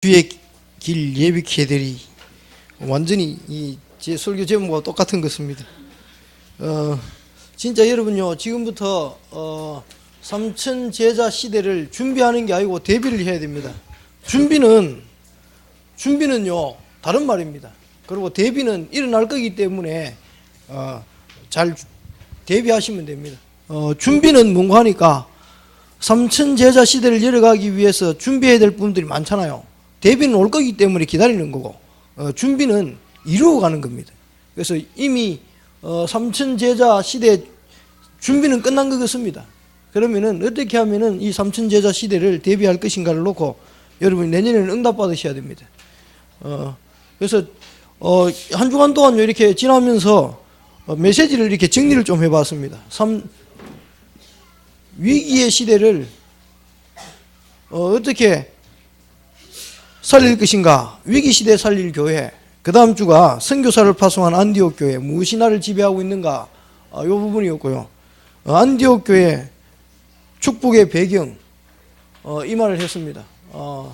주의 길 예비케 되리. 완전히 제 설교 제목과 똑같은 것입니다. 진짜 여러분요, 지금부터 삼천 제자 시대를 준비하는 게 아니고 대비를 해야 됩니다. 준비는요 다른 말입니다. 그리고 대비는 일어날 거기 때문에 잘 대비하시면 됩니다. 준비는 뭔가 하니까 삼천 제자 시대를 열어가기 위해서 준비해야 될 부분들이 많잖아요. 대비는 올 거기 때문에 기다리는 거고, 준비는 이루어가는 겁니다. 그래서 이미 삼천 제자 시대 준비는 끝난 것 같습니다. 그러면은 어떻게 하면은 이 삼천 제자 시대를 대비할 것인가를 놓고 여러분이 내년에는 응답 받으셔야 됩니다. 그래서 한 주간 동안 이렇게 지나면서 메시지를 이렇게 정리를 좀 해봤습니다. 위기의 시대를 어떻게 살릴 것인가, 위기 시대에 살릴 교회. 그 다음 주가 선교사를 파송한 안디옥 교회, 무엇이 나를 지배하고 있는가, 이 부분이었고요. 안디옥 교회 축복의 배경, 이 말을 했습니다.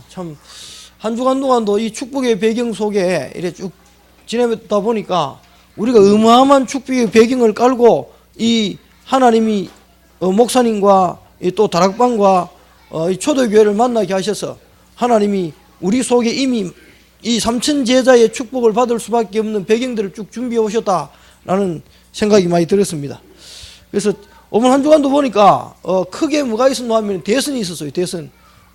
참 한 주간 동안도 이 축복의 배경 속에 이렇게 쭉 지내다 보니까 우리가 어마어마한 축복의 배경을 깔고 이 하나님이 목사님과 또 다락방과 이 초대교회를 만나게 하셔서 하나님이 우리 속에 이미 이 삼천 제자의 축복을 받을 수밖에 없는 배경들을 쭉 준비해 오셨다라는 생각이 많이 들었습니다. 그래서 오늘 한 주간도 보니까 크게 뭐가 있었나 하면 대선이 있었어요.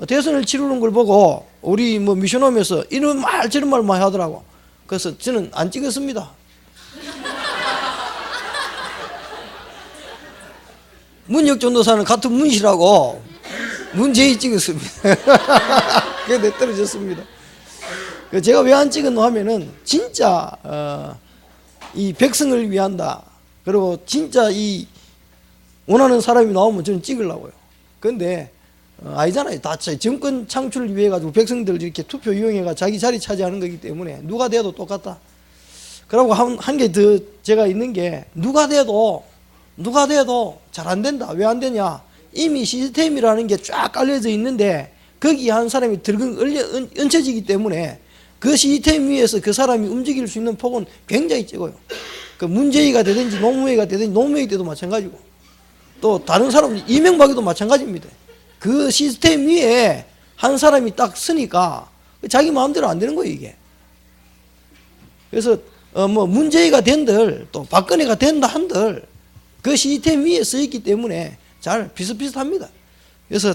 대선을 치르는 걸 보고 우리 미션홈에서 이런 말 저런 말 많이 하더라고. 그래서 저는 안 찍었습니다. 문혁 전도사는 같은 문시라고 문제의 찍었습니다. 그게 떨어졌습니다. 제가 왜 안 찍었노 하면은 진짜 이 백성을 위한다. 그리고 진짜 이 원하는 사람이 나오면 저는 찍으려고요. 그런데 아니잖아요. 다 정권 창출을 위해 가지고 백성들 이렇게 투표 이용해가 자기 자리 차지하는 거기 때문에 누가 돼도 똑같다. 그리고 한 개 더 제가 있는 게 누가 돼도 잘 안 된다. 왜 안 되냐? 이미 시스템이라는 게 쫙 깔려져 있는데 거기 한 사람이 얹혀지기 때문에 그 시스템 위에서 그 사람이 움직일 수 있는 폭은 굉장히 적어요. 그 문재위가 되든지 노무회가 되든지 노무회 때도 마찬가지고 또 다른 사람 이명박에도 마찬가지입니다. 그 시스템 위에 한 사람이 딱 서니까 자기 마음대로 안 되는 거예요, 이게. 그래서 문재위가 된들 또 박근혜가 된다 한들 그 시스템 위에 서 있기 때문에 잘 비슷비슷합니다. 그래서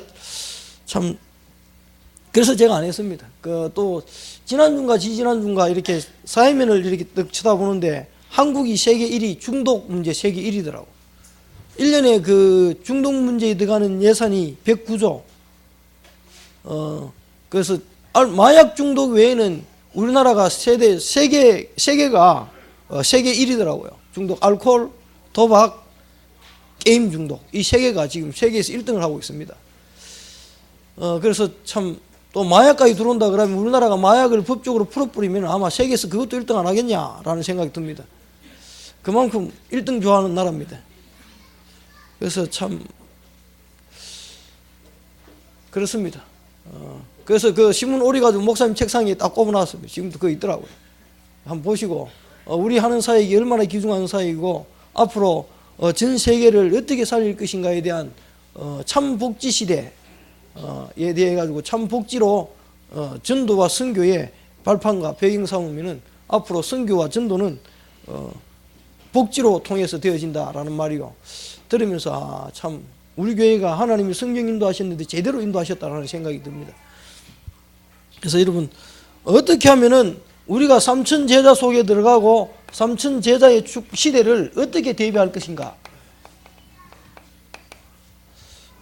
그래서 제가 안 했습니다. 또 지난주인가 지지난주인가 이렇게 사회면을 이렇게 딱 쳐다보는데 한국이 세계 1위 중독 문제 세계 1위더라고. 1년에 그 중독 문제에 들어가는 예산이 109조. 그래서 마약 중독 외에는 우리나라가 세계가 세계 1위더라고요. 중독, 알코올, 도박, 게임 중독. 이 세 개가 지금 세계에서 1등을 하고 있습니다. 그래서 참 또 마약까지 들어온다 그러면 우리나라가 마약을 법적으로 풀어버리면 아마 세계에서 그것도 1등 안 하겠냐라는 생각이 듭니다. 그만큼 1등 좋아하는 나라입니다. 그래서 참 그렇습니다. 그래서 그 신문 오리 가지고 목사님 책상에 딱 꼽아놨습니다. 지금도 그거 있더라고요. 한번 보시고 우리 하는 사역이 얼마나 귀중한 사역이고 앞으로 전 세계를 어떻게 살릴 것인가에 대한 참 복지 시대에 대해 가지고 참 복지로 전도와 선교의 발판과 배경 삼으면은 앞으로 선교와 전도는 복지로 통해서 되어진다라는 말이요. 들으면서 참 우리 교회가 하나님이 성경 인도하셨는데 제대로 인도하셨다라는 생각이 듭니다. 그래서 여러분 어떻게 하면은 우리가 삼천 제자 속에 들어가고 삼천 제자의 시대를 어떻게 대비할 것인가.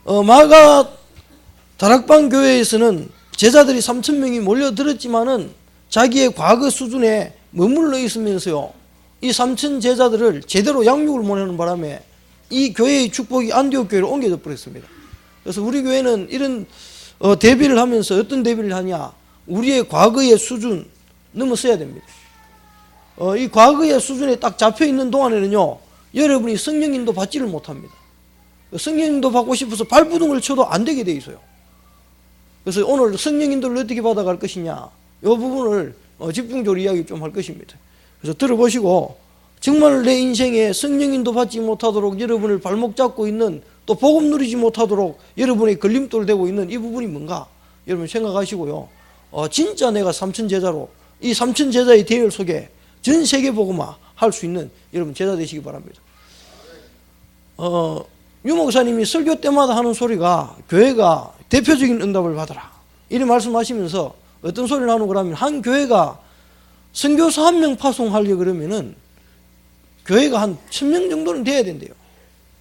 마가 다락방 교회에서는 제자들이 3천 명이 몰려들었지만은 자기의 과거 수준에 머물러 있으면서요, 이 3천 제자들을 제대로 양육을 못하는 바람에 이 교회의 축복이 안디옥 교회로 옮겨져 버렸습니다. 그래서 우리 교회는 이런 대비를 하면서 어떤 대비를 하냐, 우리의 과거의 수준 넘어서야 됩니다. 이 과거의 수준에 딱 잡혀 있는 동안에는요, 여러분이 성령인도 받지를 못합니다. 성령인도 받고 싶어서 발부둥을 쳐도 안 되게 돼 있어요. 그래서 오늘 성령 인도를 어떻게 받아갈 것이냐, 이 부분을 집중적으로 이야기 좀 할 것입니다. 그래서 들어보시고, 정말 내 인생에 성령 인도 받지 못하도록 여러분을 발목 잡고 있는, 또 복음 누리지 못하도록 여러분의 걸림돌 되고 있는 이 부분이 뭔가 여러분 생각하시고요. 진짜 내가 삼천 제자로 이 삼천 제자의 대열 속에 전 세계 복음화 할 수 있는 여러분 제자 되시기 바랍니다. 유 목사님이 설교 때마다 하는 소리가 교회가 대표적인 응답을 받아라, 이렇게 말씀하시면서 어떤 소리를 하는 거라면, 한 교회가 선교사 1명 파송하려고 그러면은 교회가 한 1000명 정도는 돼야 된대요.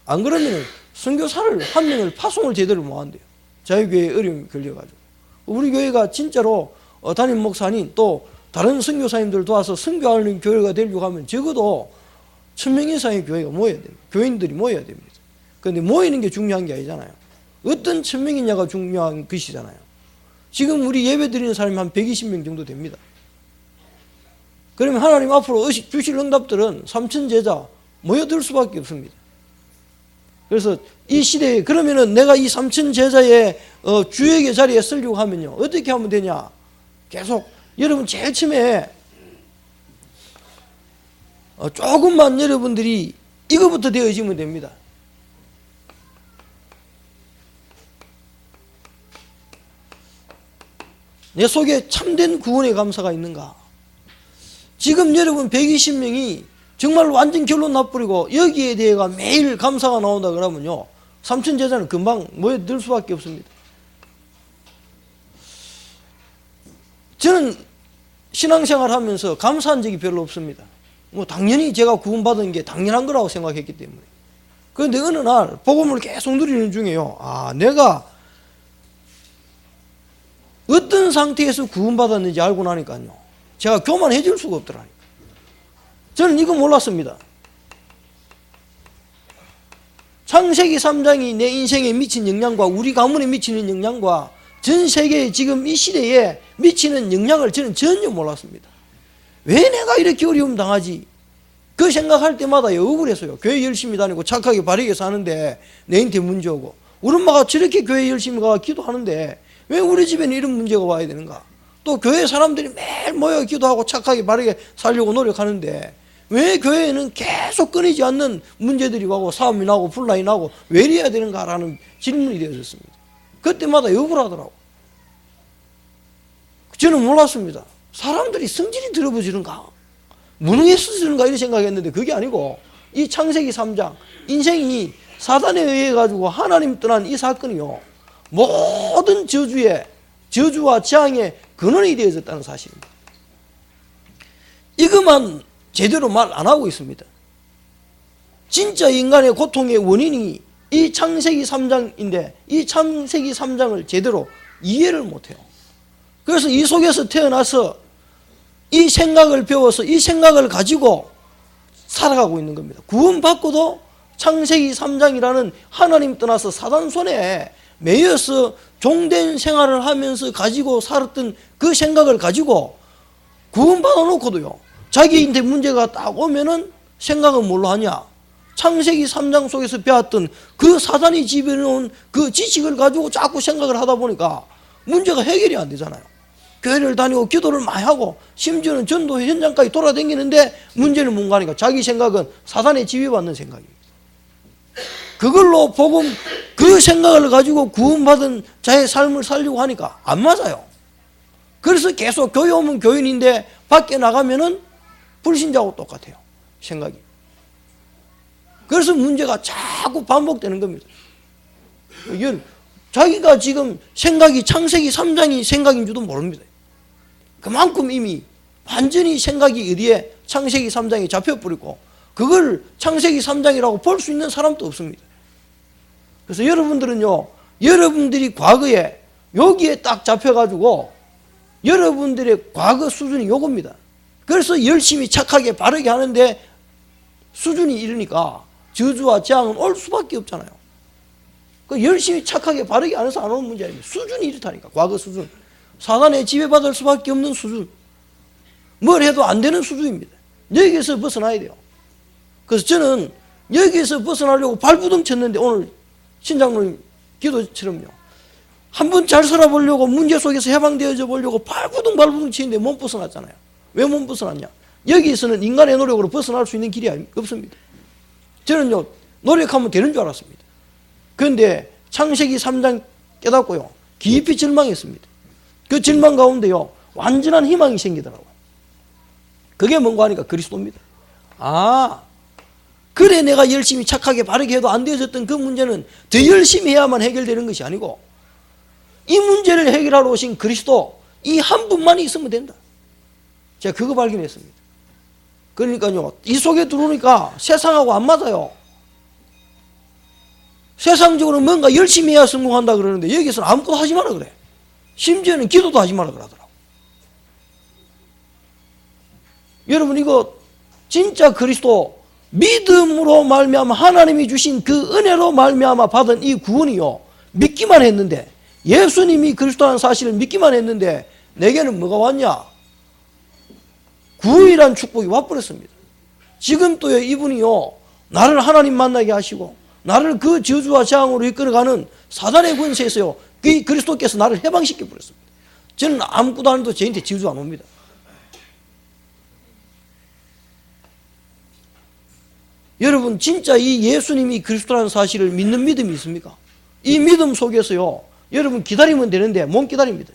안 그러면은 선교사를 1명을 파송을 제대로 못 한대요. 자유교회에 어려움이 걸려가지고. 우리 교회가 진짜로 담임 목사님 또 다른 선교사님들 도와서 선교하는 교회가 되려고 하면 적어도 1000명 이상의 교회가 모여야 됩니다. 교인들이 모여야 됩니다. 그런데 모이는 게 중요한 게 아니잖아요. 어떤 1000명이냐가 중요한 것이잖아요. 지금 우리 예배 드리는 사람이 한 120명 정도 됩니다. 그러면 하나님 앞으로 주실 응답들은 3000 제자 모여들 수밖에 없습니다. 그래서 이 시대에 그러면은 내가 이 3000 제자의 주역의 자리에 쓰려고 하면요, 어떻게 하면 되냐? 계속 여러분 제일 처음에 조금만 여러분들이 이거부터 되어지면 됩니다. 내 속에 참된 구원의 감사가 있는가? 지금 여러분 120명이 정말 완전 결론 나버리고 여기에 대해가 매일 감사가 나온다 그러면요, 3000 제자는 금방 모여들 수밖에 없습니다. 저는 신앙생활 하면서 감사한 적이 별로 없습니다. 뭐 당연히 제가 구원받은 게 당연한 거라고 생각했기 때문에. 그런데 어느 날 복음을 계속 누리는 중에요, 내가 어떤 상태에서 구원받았는지 알고 나니까요, 제가 교만해질 수가 없더라니까. 저는 이거 몰랐습니다. 창세기 3장이 내 인생에 미친 영향과 우리 가문에 미치는 영향과 전 세계에 지금 이 시대에 미치는 영향을 저는 전혀 몰랐습니다. 왜 내가 이렇게 어려움 당하지? 그 생각할 때마다 억울해서요. 교회 열심히 다니고 착하게 바르게 사는데 내한테 문제 오고, 우리 엄마가 저렇게 교회 열심히 가 기도하는데 왜 우리 집에는 이런 문제가 와야 되는가? 또 교회 사람들이 매일 모여 기도하고 착하게 바르게 살려고 노력하는데 왜 교회에는 계속 끊이지 않는 문제들이 와고 싸움이 나고 분란이 나고 왜 이래야 되는가라는 질문이 되어졌습니다. 그때마다 억울하더라고. 저는 몰랐습니다. 사람들이 성질이 들어버지는가? 무능해서 쓰는가? 이런 생각했는데 그게 아니고, 이 창세기 3장 인생이 사단에 의해 가지고 하나님 떠난 이 사건이요, 모든 저주와 재앙의 근원이 되어졌다는 사실입니다. 이것만 제대로 말 안 하고 있습니다. 진짜 인간의 고통의 원인이 이 창세기 3장인데 이 창세기 3장을 제대로 이해를 못해요. 그래서 이 속에서 태어나서 이 생각을 배워서 이 생각을 가지고 살아가고 있는 겁니다. 구원받고도 창세기 3장이라는 하나님 떠나서 사단 손에 매여서 종된 생활을 하면서 가지고 살았던 그 생각을 가지고 구원받아 놓고도요, 자기한테 문제가 딱 오면은 생각은 뭘로 하냐? 창세기 3장 속에서 배웠던 그 사단이 지배해놓은 그 지식을 가지고 자꾸 생각을 하다 보니까 문제가 해결이 안 되잖아요. 교회를 다니고 기도를 많이 하고 심지어는 전도 현장까지 돌아다니는데 문제는 뭔가 하니까 자기 생각은 사단에 지배받는 생각입니다. 그걸로 복음, 그 생각을 가지고 구원받은 자의 삶을 살려고 하니까 안 맞아요. 그래서 계속 교회 오면 교인인데 밖에 나가면은 불신자하고 똑같아요, 생각이. 그래서 문제가 자꾸 반복되는 겁니다. 자기가 지금 생각이 창세기 3장이 생각인 줄도 모릅니다. 그만큼 이미 완전히 생각이 어디에 창세기 3장에 잡혀버리고 그걸 창세기 3장이라고 볼 수 있는 사람도 없습니다. 그래서 여러분들은요, 여러분들이 과거에 여기에 딱 잡혀가지고 여러분들의 과거 수준이 요겁니다. 그래서 열심히 착하게 바르게 하는데 수준이 이러니까 저주와 재앙은 올 수밖에 없잖아요. 그 열심히 착하게 바르게 안 해서 안 오는 문제 아닙니다. 수준이 이렇다니까, 과거 수준. 사단에 지배받을 수밖에 없는 수준. 뭘 해도 안 되는 수준입니다. 여기에서 벗어나야 돼요. 그래서 저는 여기에서 벗어나려고 발부둥 쳤는데 오늘 신장로님 기도처럼요, 한번 잘 살아보려고 문제 속에서 해방되어져 보려고 발구둥 발구둥 치는데 못 벗어났잖아요. 왜 못 벗어났냐? 여기서는 인간의 노력으로 벗어날 수 있는 길이 없습니다. 저는요, 노력하면 되는 줄 알았습니다. 그런데 창세기 3장 깨닫고요, 깊이 절망했습니다. 그 절망 가운데요, 완전한 희망이 생기더라고요. 그게 뭔가 하니까 그리스도입니다. 아, 그래 내가 열심히 착하게 바르게 해도 안 되어졌던 그 문제는 더 열심히 해야만 해결되는 것이 아니고 이 문제를 해결하러 오신 그리스도, 이 한 분만이 있으면 된다. 제가 그거 발견했습니다. 그러니까요, 이 속에 들어오니까 세상하고 안 맞아요. 세상적으로 뭔가 열심히 해야 성공한다 그러는데 여기서는 아무것도 하지 마라 그래. 심지어는 기도도 하지 마라 그러더라고. 여러분, 이거 진짜 그리스도 믿음으로 말미암아 하나님이 주신 그 은혜로 말미암아 받은 이 구원이요, 믿기만 했는데, 예수님이 그리스도라는 사실을 믿기만 했는데 내게는 뭐가 왔냐? 구원이란 축복이 와버렸습니다. 지금 또요, 이분이요, 나를 하나님 만나게 하시고 나를 그 저주와 재앙으로 이끌어가는 사단의 권세에서요, 그 그리스도께서 나를 해방시켜 버렸습니다. 저는 아무것도 안 해도 저한테 저주 안 옵니다. 여러분, 진짜 이 예수님이 그리스도라는 사실을 믿는 믿음이 있습니까? 이 믿음 속에서요, 여러분 기다리면 되는데 못 기다립니다.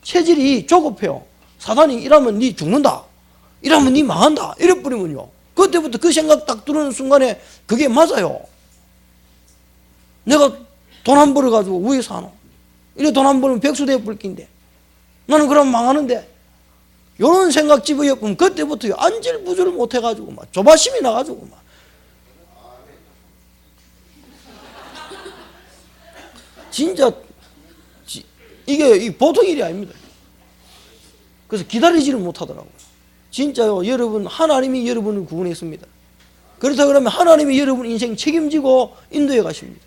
체질이 조급해요. 사단이 이러면 니 죽는다, 이러면 니 망한다 이래버리면요, 그때부터 그 생각 딱 들어오는 순간에 그게 맞아요. 내가 돈 안 벌어가지고 왜 사노? 이래 돈 안 벌면 백수 되어버릴 낀데 나는 그럼 망하는데, 이런 생각 집어였으면 그때부터 안절부절 못해가지고 막 조바심이 나가지고 막 진짜 이게 보통 일이 아닙니다. 그래서 기다리지를 못하더라고요. 진짜요, 여러분, 하나님이 여러분을 구원했습니다. 그렇다 그러면 하나님이 여러분 인생 책임지고 인도해 가십니다.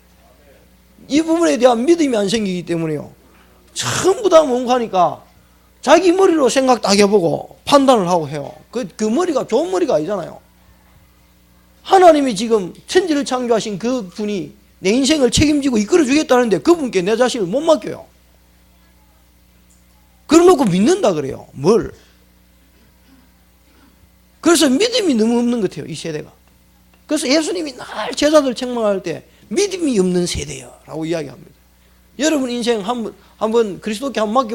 이 부분에 대한 믿음이 안 생기기 때문에요, 전부 다 뭔가 하니까 자기 머리로 생각 딱 해보고 판단을 하고 해요. 그 머리가 좋은 머리가 아니잖아요. 하나님이 지금 천지를 창조하신 그 분이 내 인생을 책임지고 이끌어 주겠다는데 그분께 내 자신을 못 맡겨요. 그러놓고 믿는다 그래요. 뭘? 그래서 믿음이 너무 없는 것 같아요, 이 세대가. 그래서 예수님이 날 제자들 책망할 때 믿음이 없는 세대야 라고 이야기합니다. 여러분 인생 한번 그리스도께 한번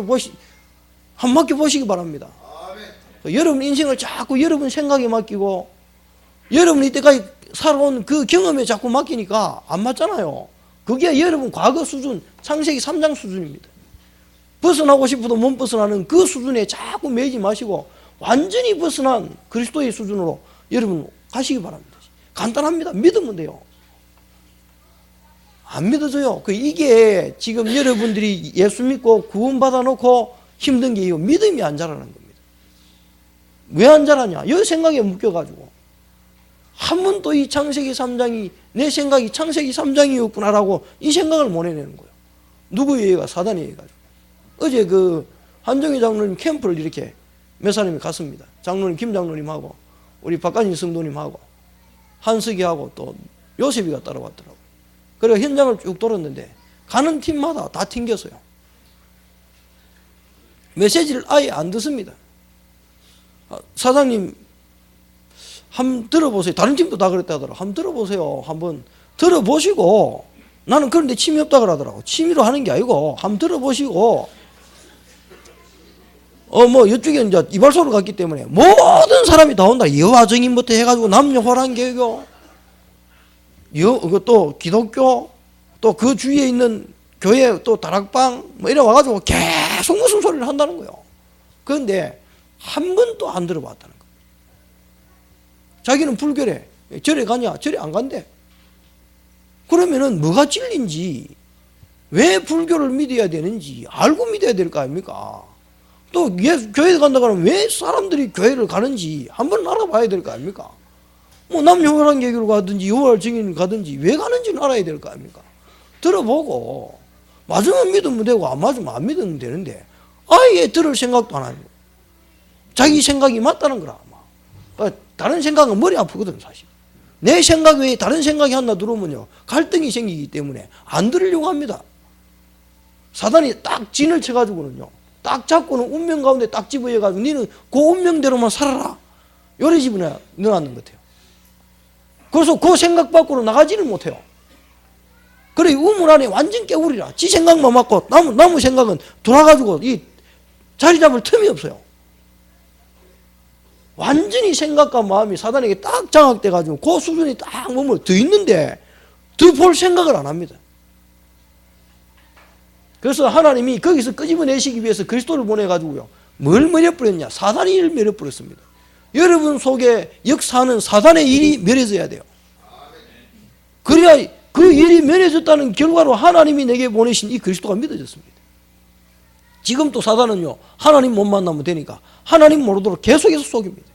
맡겨보시기 바랍니다. 여러분 인생을 자꾸 여러분 생각에 맡기고 여러분 이때까지 살아온 그 경험에 자꾸 맡기니까 안 맞잖아요. 그게 여러분 과거 수준, 창세기 3장 수준입니다. 벗어나고 싶어도 못 벗어나는 그 수준에 자꾸 매이지 마시고 완전히 벗어난 그리스도의 수준으로 여러분 가시기 바랍니다. 간단합니다. 믿으면 돼요. 안 믿어져요. 이게 지금 여러분들이 예수 믿고 구원받아 놓고 힘든 게 이거 믿음이 안 자라는 겁니다. 왜 안 자라냐? 이 생각에 묶여가지고 한 번도 이 창세기 3장이 내 생각이 창세기 3장이었구나라고 이 생각을 못 해내는 거예요. 누구에 의해가? 사단에 의해가지고. 어제 그 한정희 장로님 캠프를 이렇게 몇 사람이 갔습니다. 장로님 김 장로님하고 우리 박관진 성도님하고 한석이하고 또 요셉이가 따라왔더라고요. 그래서 현장을 쭉 돌았는데 가는 팀마다 다 튕겼어요. 메시지를 아예 안 듣습니다. 사장님 한번 들어보세요. 다른 팀도 다 그랬다더라고요. 한번 들어보세요. 한번 들어보시고, 나는 그런데 취미 없다 그러더라고. 취미로 하는 게 아니고 한번 들어보시고, 뭐 이쪽에 이제 이발소로 갔기 때문에 모든 사람이 다 온다. 여호와 증인부터 해가지고 남녀 호랑개교, 또 기독교, 또 그 주위에 있는 교회 또 다락방 뭐 이래 와가지고 계속 무슨 소리를 한다는 거예요. 그런데 한 번도 안 들어봤다는 거예요. 자기는 불교래. 절에 가냐? 절에 안 간대. 그러면은 뭐가 진리인지, 왜 불교를 믿어야 되는지 알고 믿어야 될 거 아닙니까? 또 교회 간다 그러면 왜 사람들이 교회를 가는지 한번 알아봐야 될 거 아닙니까? 뭐 남녀호랑개교를 가든지 여호와 증인을 가든지 왜 가는지는 알아야 될 거 아닙니까? 들어보고 맞으면 믿으면 되고 안 맞으면 안 믿으면 되는데 아예 들을 생각도 안 하고 자기 생각이 맞다는 거라. 다른 생각은 머리 아프거든 사실. 내 생각 외에 다른 생각이 하나 들어오면요 갈등이 생기기 때문에 안 들으려고 합니다. 사단이 딱 진을 쳐가지고는요, 딱 잡고는 운명 가운데 딱 집어여가지고 너는 그 운명대로만 살아라, 요래 집어넣어놨는 것 같아요. 그래서 그 생각 밖으로 나가지를 못해요. 그래 우물 안에 완전 깨우리라. 지 생각만 맞고 나무 생각은 돌아가지고 이 자리 잡을 틈이 없어요. 완전히 생각과 마음이 사단에게 딱 장악돼가지고 그 수준이 딱 머물러 더 있는데 더 볼 생각을 안 합니다. 그래서 하나님이 거기서 끄집어내시기 위해서 그리스도를 보내가지고요, 뭘 멸해버렸냐? 사단의 일을 멸해버렸습니다. 여러분 속에 역사하는 사단의 일이 멸해져야 돼요. 그래야 그 일이 멸해졌다는 결과로 하나님이 내게 보내신 이 그리스도가 믿어졌습니다. 지금 또 사단은요, 하나님 못 만나면 되니까 하나님 모르도록 계속해서 속입니다.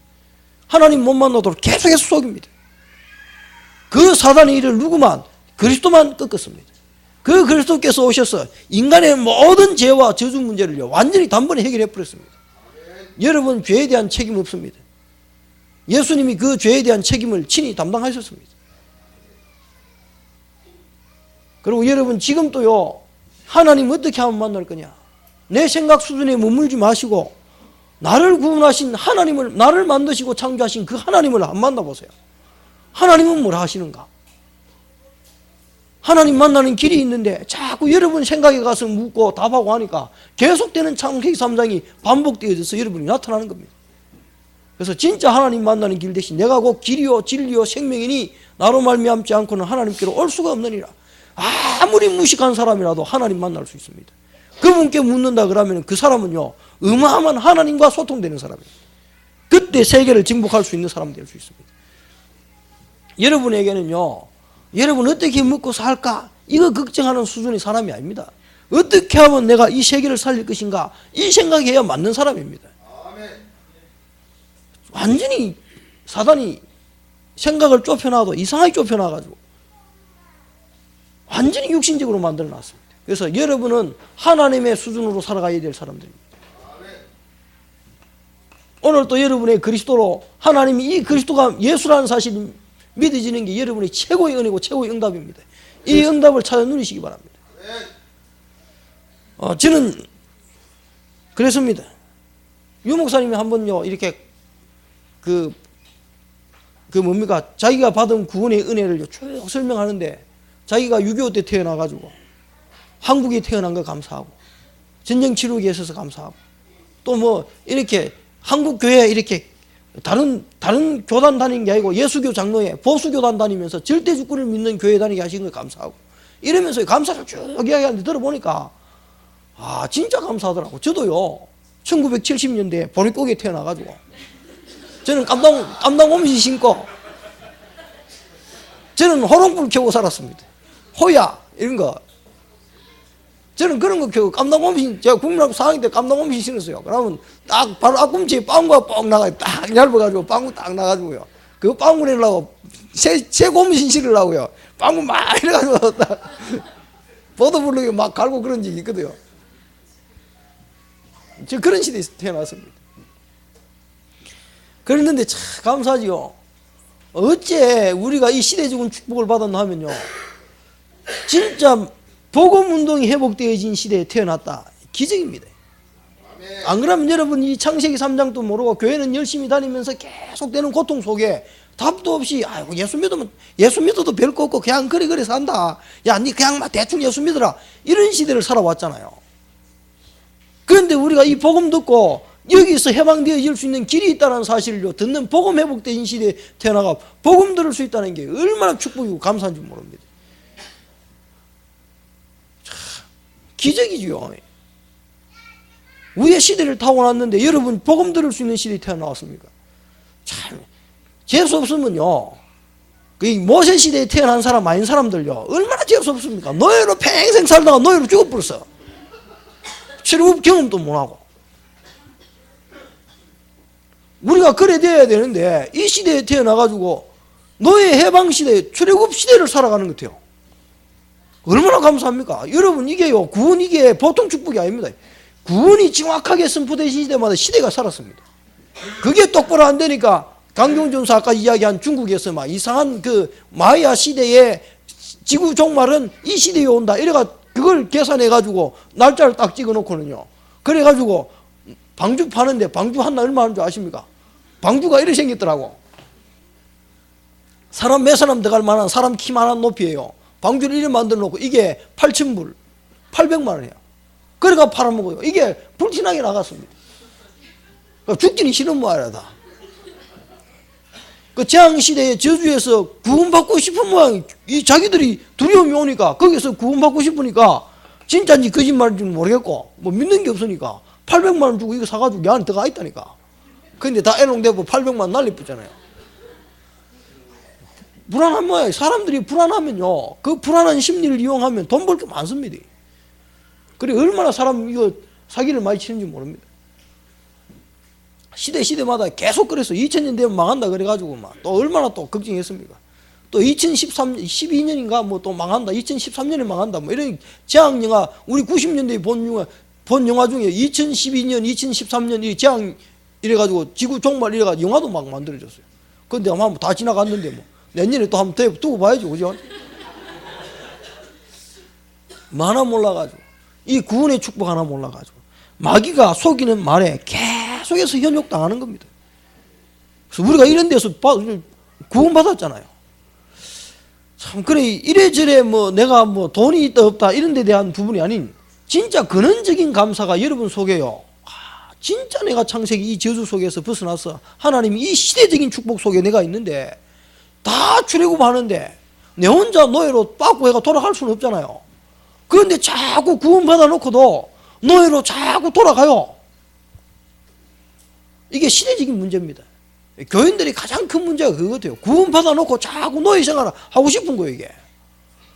하나님 못 만나도록 계속해서 속입니다. 그 사단의 일을 누구만? 그리스도만 꺾었습니다. 그 그리스도께서 오셔서 인간의 모든 죄와 저주 문제를요, 완전히 단번에 해결해 버렸습니다. 여러분 죄에 대한 책임 없습니다. 예수님이 그 죄에 대한 책임을 친히 담당하셨습니다. 그리고 여러분 지금 또요, 하나님 어떻게 하면 만날 거냐? 내 생각 수준에 머물지 마시고 나를 구원하신 하나님을, 나를 만드시고 창조하신 그 하나님을 안 만나보세요. 하나님은 뭘 하시는가? 하나님 만나는 길이 있는데 자꾸 여러분 생각에 가서 묻고 답하고 하니까 계속되는 창세기 3장이 반복되어져서 여러분이 나타나는 겁니다. 그래서 진짜 하나님 만나는 길 대신 내가 곧 길이요 진리요 생명이니 나로 말미암지 않고는 하나님께로 올 수가 없느니라. 아무리 무식한 사람이라도 하나님 만날 수 있습니다. 그분께 묻는다 그러면 그 사람은요, 어마어마한 하나님과 소통되는 사람입니다. 그때 세계를 정복할 수 있는 사람이 될 수 있습니다. 여러분에게는요, 여러분 어떻게 먹고 살까? 이거 걱정하는 수준의 사람이 아닙니다. 어떻게 하면 내가 이 세계를 살릴 것인가? 이 생각해야 맞는 사람입니다. 완전히 사단이 생각을 좁혀놔도 이상하게 좁혀놔가지고 완전히 육신적으로 만들어놨습니다. 그래서 여러분은 하나님의 수준으로 살아가야 될 사람들입니다. 오늘 또 여러분의 그리스도로 하나님이 이 그리스도가 예수라는 사실이 믿어지는 게 여러분의 최고의 은혜고 최고의 응답입니다. 이 응답을 찾아 누리시기 바랍니다. 저는 그랬습니다. 유 목사님이 한번요, 이렇게 뭡니까? 자기가 받은 구원의 은혜를 쭉 설명하는데 자기가 6.25 때 태어나가지고 한국에 태어난 거 감사하고 전쟁 치르기에 있어서 감사하고 또 뭐 이렇게 한국 교회에 이렇게 다른 교단 다니는 게 아니고 예수교 장로회 보수교단 다니면서 절대 주권을 믿는 교회 다니게 하신 거 감사하고 이러면서 감사를 쭉 이야기하는데 들어보니까 진짜 감사하더라고. 저도요 1970년대에 보릿고개에 태어나가지고 저는 깜당 옴시 신고 저는 호롱불 켜고 살았습니다. 호야 이런 거 저는 그런 거 켜고 깜당 옴시, 제가 국민학교 4학년 때 깜당 옴시 신었어요. 그러면 딱 바로 앞꿈치에 빵구가 뻥 나가요. 딱 얇아가지고 빵구 딱 나가지고요. 그 빵구 내려고 새 고무신 신으려고요. 빵구 막 이래가지고 딱 보도블록에 막 갈고 그런 적이 있거든요. 저 그런 시대에 태어났습니다. 그랬는데 참 감사하지요. 어째 우리가 이 시대적인 축복을 받았나 하면요, 진짜 복음운동이 회복되어진 시대에 태어났다. 기적입니다. 안 그러면 여러분 이 창세기 3장도 모르고 교회는 열심히 다니면서 계속되는 고통 속에 답도 없이 아이고 예수 믿어도 별 거 없고 그냥 그래 산다. 야 니 그냥 막 대충 예수 믿어라. 이런 시대를 살아왔잖아요. 그런데 우리가 이 복음 듣고 여기서 해방되어질 수 있는 길이 있다는 사실을 듣는 복음 회복된 시대에 태어나가 복음 들을 수 있다는 게 얼마나 축복이고 감사한 줄 모릅니다. 기적이죠. 우리의 시대를 타고났는데 여러분 복음 들을 수 있는 시대에 태어나왔습니까? 참 재수 없으면요, 그 모세 시대에 태어난 사람 아닌 사람들요 얼마나 재수 없습니까? 노예로 평생 살다가 노예로 죽어버렸어. 출애굽 경험도 못하고. 우리가 그래 돼야 되는데 이 시대에 태어나가지고 노예 해방 시대, 출애굽 시대를 살아가는 것 같아요. 얼마나 감사합니까? 여러분 이게요, 구원 이게 보통 축복이 아닙니다. 구원이 정확하게 선포되신 시대마다 시대가 살았습니다. 그게 똑바로 안 되니까 강경준사 아까 이야기한 중국에서 막 이상한 그 마야 시대의 지구 종말은 이 시대에 온다 이래가 그걸 계산해가지고 날짜를 딱 찍어놓고는요. 그래가지고 방주 파는데 방주 하나 얼마 하는 줄 아십니까? 방주가 이렇게 생겼더라고. 사람 몇 사람 들어갈 만한 사람 키만한 높이에요. 방주를 이렇게 만들어 놓고 이게 8,000불, 800만 원이에요. 그래가 팔아먹어요. 이게 불티나게 나갔습니다. 그러니까 죽기는 싫은 모양이다. 그 재앙시대에 저주에서 구원받고 싶은 모양, 이 자기들이 두려움이 오니까 거기서 구원받고 싶으니까 진짜인지 거짓말인지는 모르겠고 뭐 믿는 게 없으니까 800만 원 주고 이거 사가지고 내 안에 들어가 있다니까. 근데 다 애롱대고 800만 원 날리쁘잖아요. 불안한 모양이에요. 사람들이 불안하면요, 그 불안한 심리를 이용하면 돈 벌 게 많습니다. 그래 얼마나 사람 이거 사기를 많이 치는지 모릅니다. 시대마다 계속 그래서 2000년 되면 망한다 그래가지고 막 또 얼마나 또 걱정했습니까? 또 12년인가 뭐 또 망한다, 2013년에 망한다 뭐 이런 재앙 영화, 우리 90년대에 본 영화 중에 2012년, 2013년 이 재앙 이래가지고 지구 종말 이래가지고 영화도 막 만들어졌어요. 근데 아마 다 지나갔는데 뭐 내년에 또 한번 두고 봐야죠, 그죠? 뭐 하나 몰라가지고 이 구원의 축복 하나 몰라가지고 마귀가 속이는 말에 계속해서 현혹당하는 겁니다. 그래서 우리가 이런 데서 구원받았잖아요. 참 그래 이래저래 뭐 내가 뭐 돈이 있다 없다 이런 데 대한 부분이 아닌 진짜 근원적인 감사가 여러분 속에요. 진짜 내가 창세기 이 저주 속에서 벗어나서 하나님이 이 시대적인 축복 속에 내가 있는데 다 출애굽하는데 내 혼자 노예로 빠꾸 해가 돌아갈 수는 없잖아요. 그런데 자꾸 구원받아 놓고도 노예로 자꾸 돌아가요. 이게 시대적인 문제입니다. 교인들이 가장 큰 문제가 그거 같아요. 구원받아 놓고 자꾸 노예 생활을 하고 싶은 거예요, 이게.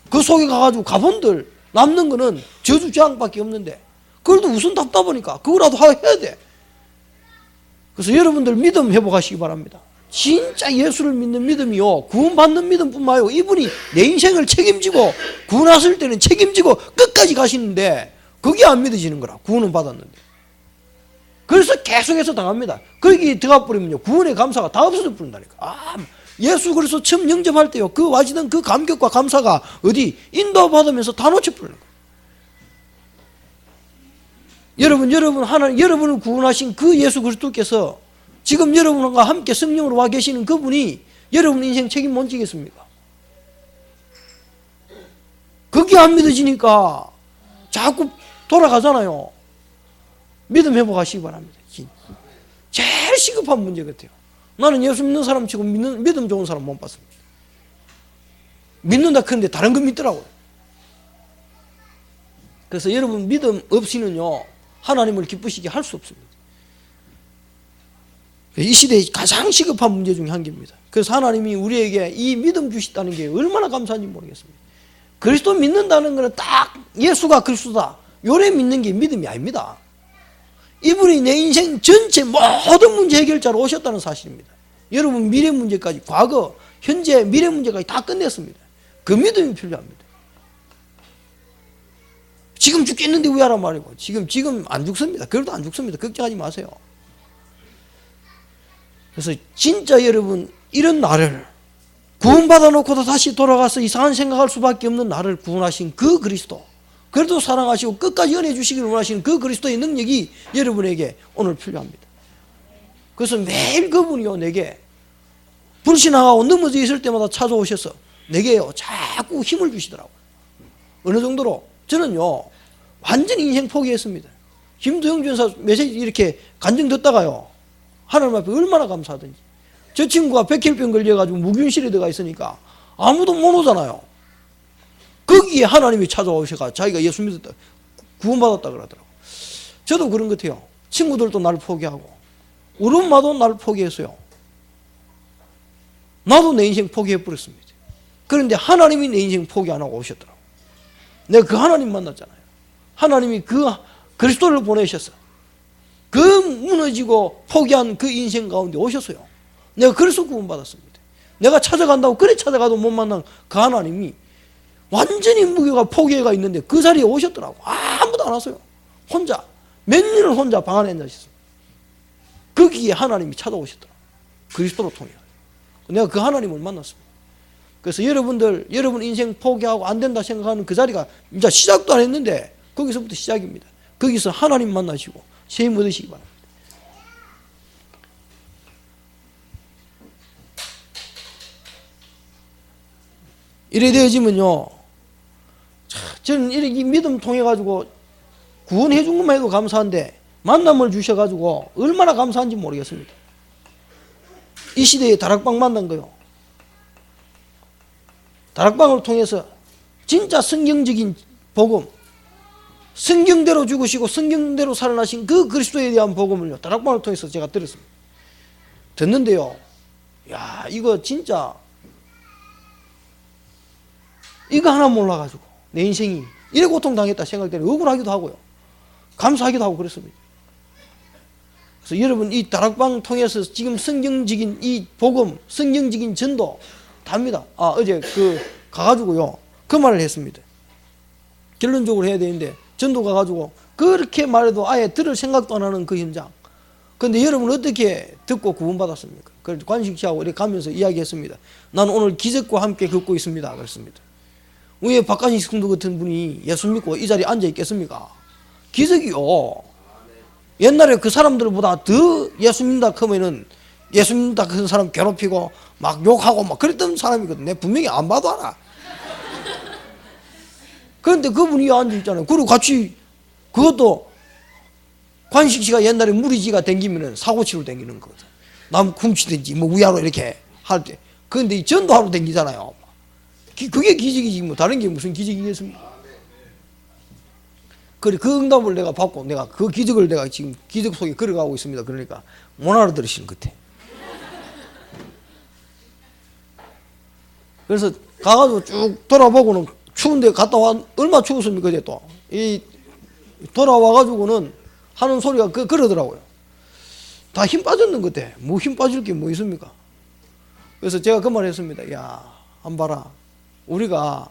그 속에 가가지고 가본들 남는 거는 저주 재앙밖에 없는데 그래도 우선 답답하니까 그거라도 해야 돼. 그래서 여러분들 믿음 회복하시기 바랍니다. 진짜 예수를 믿는 믿음이요, 구원받는 믿음뿐만 아니고 이분이 내 인생을 책임지고 구원하실 때는 책임지고 끝까지 가시는데 그게 안 믿어지는 거라. 구원은 받았는데. 그래서 계속해서 당합니다. 거기 들어가 버리면요 구원의 감사가 다 없어져 버린다니까. 예수 그리스도 처음 영접할 때요 그 와지던 그 감격과 감사가 어디 인도받으면서 다 놓쳐버리는 거예요. 여러분 하나님, 여러분을 구원하신 그 예수 그리스도께서 지금 여러분과 함께 성령으로 와 계시는 그분이 여러분 인생 책임 못 지겠습니까? 그게 안 믿어지니까 자꾸 돌아가잖아요. 믿음 회복하시기 바랍니다. 제일 시급한 문제 같아요. 나는 예수 믿는 사람 치고 믿음 좋은 사람 못 봤습니다. 믿는다 그런데 다른 거 믿더라고요. 그래서 여러분 믿음 없이는요 하나님을 기쁘시게 할 수 없습니다. 이 시대의 가장 시급한 문제 중에 한 개입니다. 그래서 하나님이 우리에게 이 믿음 주셨다는 게 얼마나 감사한지 모르겠습니다. 그리스도 믿는다는 것은 딱 예수가 그리스도다 요래 믿는 게 믿음이 아닙니다. 이분이 내 인생 전체 모든 문제 해결자로 오셨다는 사실입니다. 여러분 미래 문제까지, 과거, 현재, 미래 문제까지 다 끝냈습니다. 그 믿음이 필요합니다. 지금 죽겠는데 왜 하란 말이고, 지금 안 죽습니다. 그래도 안 죽습니다. 걱정하지 마세요. 그래서 진짜 여러분 이런 나를 구원받아 놓고도 다시 돌아가서 이상한 생각할 수밖에 없는 나를 구원하신 그 그리스도, 그래도 사랑하시고 끝까지 은혜 주시기를 원하시는 그 그리스도의 능력이 여러분에게 오늘 필요합니다. 그래서 매일 그분이요 내게 불신하고 넘어져 있을 때마다 찾아오셔서 내게요 자꾸 힘을 주시더라고요. 어느 정도로 저는요 완전히 인생 포기했습니다. 김도영 전사 메시지 이렇게 간증 듣다가요 하나님 앞에 얼마나 감사하든지. 저 친구가 백혈병 걸려가지고 무균실에 들어가 있으니까 아무도 못 오잖아요. 거기에 하나님이 찾아오셔가 자기가 예수 믿었다, 구원받았다 그러더라고요. 저도 그런 것 같아요. 친구들도 나를 포기하고 우리 엄마도 나를 포기했어요. 나도 내 인생 포기해버렸습니다. 그런데 하나님이 내 인생 포기 안 하고 오셨더라고요. 내가 그 하나님 만났잖아요. 하나님이 그 그리스도를 보내셨어. 그 무너지고 포기한 그 인생 가운데 오셨어요. 내가 그래서 구원받았습니다. 내가 찾아간다고 그래 찾아가도 못 만난 그 하나님이 완전히 무게가 포기가 있는데 그 자리에 오셨더라고. 아무도 안 왔어요. 혼자 몇 년을 혼자 방 안에 앉아있었어요. 거기에 하나님이 찾아오셨더라고. 그리스도로 통해. 내가 그 하나님을 만났습니다. 그래서 여러분 인생 포기하고 안 된다 생각하는 그 자리가 이제 시작도 안 했는데 거기서부터 시작입니다. 거기서 하나님 만나시고 세임 얻으시기 바랍니다. 이래 되어지면요, 저는 이렇게 믿음 통해 가지고 구원해 준 것만 해도 감사한데 만남을 주셔가지고 얼마나 감사한지 모르겠습니다. 이 시대에 다락방 만난 거요. 다락방을 통해서 진짜 성경적인 복음, 성경대로 죽으시고 성경대로 살아나신 그 그리스도에 대한 복음을요, 다락방을 통해서 제가 들었습니다. 듣는데요, 야, 이거 진짜 이거 하나 몰라가지고 내 인생이 이래 고통당했다 생각할 때는 억울하기도 하고요, 감사하기도 하고 그랬습니다. 그래서 여러분 이 다락방 통해서 지금 성경적인 이 복음, 성경적인 전도 답니다. 어제 가가지고요 그 말을 했습니다. 결론적으로 해야 되는데 전도 가가지고 그렇게 말해도 아예 들을 생각도 안 하는 그 현장. 그런데 여러분 어떻게 듣고 구원받았습니까? 그래서 관식씨하고 이렇게 가면서 이야기했습니다. 나는 오늘 기적과 함께 걷고 있습니다. 그랬습니다. 왜 박관식 성도 같은 분이 예수 믿고 이 자리에 앉아 있겠습니까? 기적이요. 옛날에 그 사람들보다 더 예수 믿는다 하면은 예수 믿는다 그 사람 괴롭히고 막 욕하고 막 그랬던 사람이거든. 내가 분명히 안 봐도 알아. 그런데 그분이 앉아 있잖아요. 그리고 같이 그것도 관식 씨가 옛날에 무리지가 댕기면은 사고치로 댕기는 거거든. 남 훔치든지 뭐 위아로 이렇게 할 때. 그런데 이 전도하러 댕기잖아요. 그게 기적이지 뭐 다른 게 무슨 기적이겠습니까? 그래 그 응답을 내가 받고 내가 그 기적을 내가 지금 기적 속에 걸어가고 있습니다. 그러니까 못 알아들으시는 것 같아. 그래서 가가지고 쭉 돌아보고는 추운데 갔다 와 얼마 추웠습니까? 그제 또 이 돌아와가지고는 하는 소리가 그러더라고요. 다 힘 빠졌는 것 같아. 뭐 힘 빠질 게 뭐 있습니까? 그래서 제가 그 말 했습니다. 야, 안 봐라. 우리가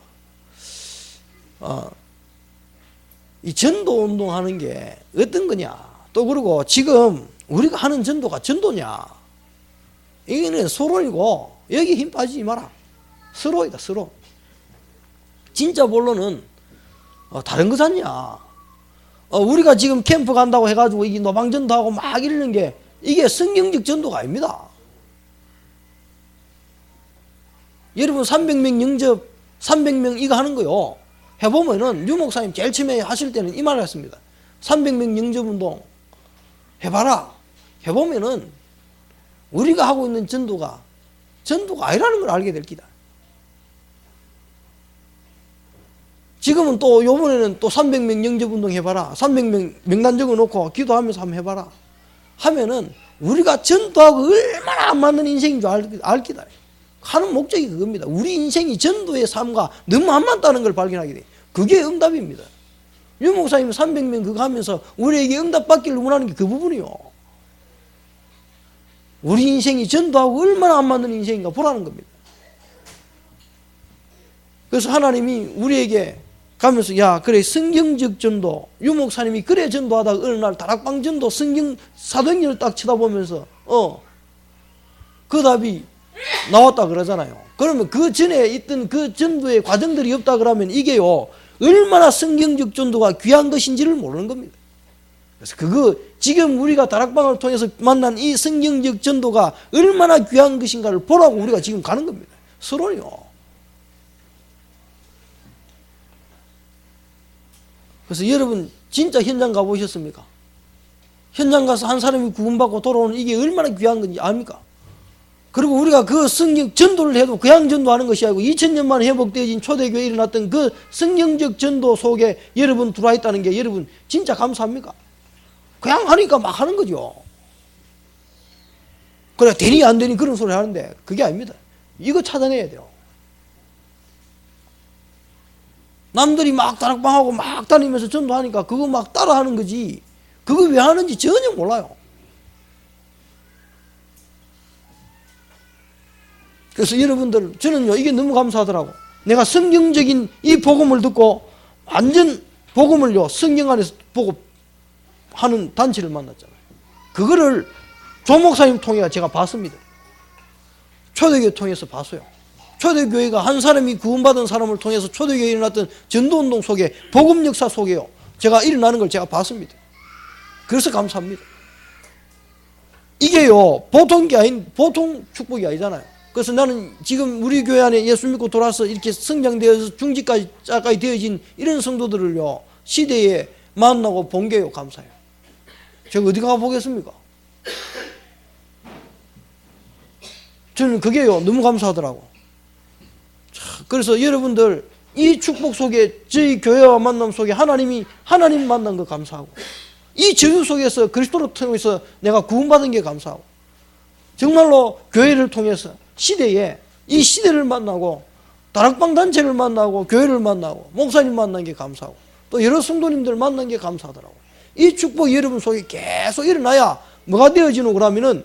이 전도 운동하는 게 어떤 거냐. 또 그리고 지금 우리가 하는 전도가 전도냐. 이게는 서로이고 여기 힘 빠지지 마라. 서로이다 서로. 진짜 본론은 다른 거 잖냐. 우리가 지금 캠프 간다고 해가지고 이게 노방전도 하고 막 이러는 게 이게 성경적 전도가 아닙니다. 여러분 300명 영접 300명 이거 하는 거요. 해보면은 유 목사님 제일 처음에 하실 때는 이 말을 했습니다. 300명 영접운동 해봐라. 해보면은 우리가 하고 있는 전도가 아니라는 걸 알게 될 기다. 지금은 또 요번에는 또 300명 영접운동 해봐라. 300명 명단 적어놓고 기도하면서 한번 해봐라. 하면은 우리가 전도하고 얼마나 안 맞는 인생인 줄 알 기다. 하는 목적이 그겁니다. 우리 인생이 전도의 삶과 너무 안 맞다는 걸 발견하게 돼. 그게 응답입니다. 유 목사님 300명 그거 하면서 우리에게 응답 받기를 원하는 게 그 부분이요. 우리 인생이 전도하고 얼마나 안 맞는 인생인가 보라는 겁니다. 그래서 하나님이 우리에게 가면서 야 그래 성경적 전도 유 목사님이 그래 전도하다가 어느 날 다락방 전도 성경 사도행전을 딱 쳐다보면서 그 답이 나왔다 그러잖아요. 그러면 그 전에 있던 그 전도의 과정들이 없다 그러면 이게요 얼마나 성경적 전도가 귀한 것인지를 모르는 겁니다. 그래서 그거 지금 우리가 다락방을 통해서 만난 이 성경적 전도가 얼마나 귀한 것인가를 보라고 우리가 지금 가는 겁니다. 서로요. 그래서 여러분 진짜 현장 가보셨습니까? 현장 가서 한 사람이 구원받고 돌아오는 이게 얼마나 귀한 건지 압니까? 그리고 우리가 그 성경 전도를 해도 그냥 전도하는 것이 아니고 2000년 만에 회복되어진 초대교회에 일어났던 그 성경적 전도 속에 여러분 들어와 있다는 게 여러분 진짜 감사합니까? 그냥 하니까 막 하는 거죠. 그래 되니 안 되니 그런 소리 하는데 그게 아닙니다. 이거 찾아내야 돼요. 남들이 막 다락방하고 막 다니면서 전도하니까 그거 막 따라하는 거지 그거 왜 하는지 전혀 몰라요. 그래서 여러분들 저는요 이게 너무 감사하더라고. 내가 성경적인 이 복음을 듣고 완전 복음을요 성경 안에서 보고 하는 단체를 만났잖아요. 그거를 조 목사님 통해 제가 봤습니다. 초대교회 통해서 봤어요. 초대교회가 한 사람이 구원받은 사람을 통해서 초대교회에 일어났던 전도운동 속에 복음 역사 속에요. 제가 일어나는 걸 제가 봤습니다. 그래서 감사합니다. 이게요, 보통 축복이 아니잖아요. 그래서 나는 지금 우리 교회 안에 예수 믿고 돌아서 이렇게 성장되어서 중직까지 되어진 이런 성도들을요, 시대에 만나고 본 게요, 감사해요. 제가 어디 가보겠습니까? 저는 그게요, 너무 감사하더라고. 그래서 여러분들, 이 축복 속에, 저희 교회와 만남 속에 하나님 만난 거 감사하고, 이 저주 속에서 그리스도를 통해서 내가 구원받은 게 감사하고, 정말로 교회를 통해서 시대에, 이 시대를 만나고, 다락방 단체를 만나고, 교회를 만나고, 목사님 만난 게 감사하고, 또 여러 성도님들 만난 게 감사하더라고요. 이 축복이 여러분 속에 계속 일어나야 뭐가 되어지노 그러면은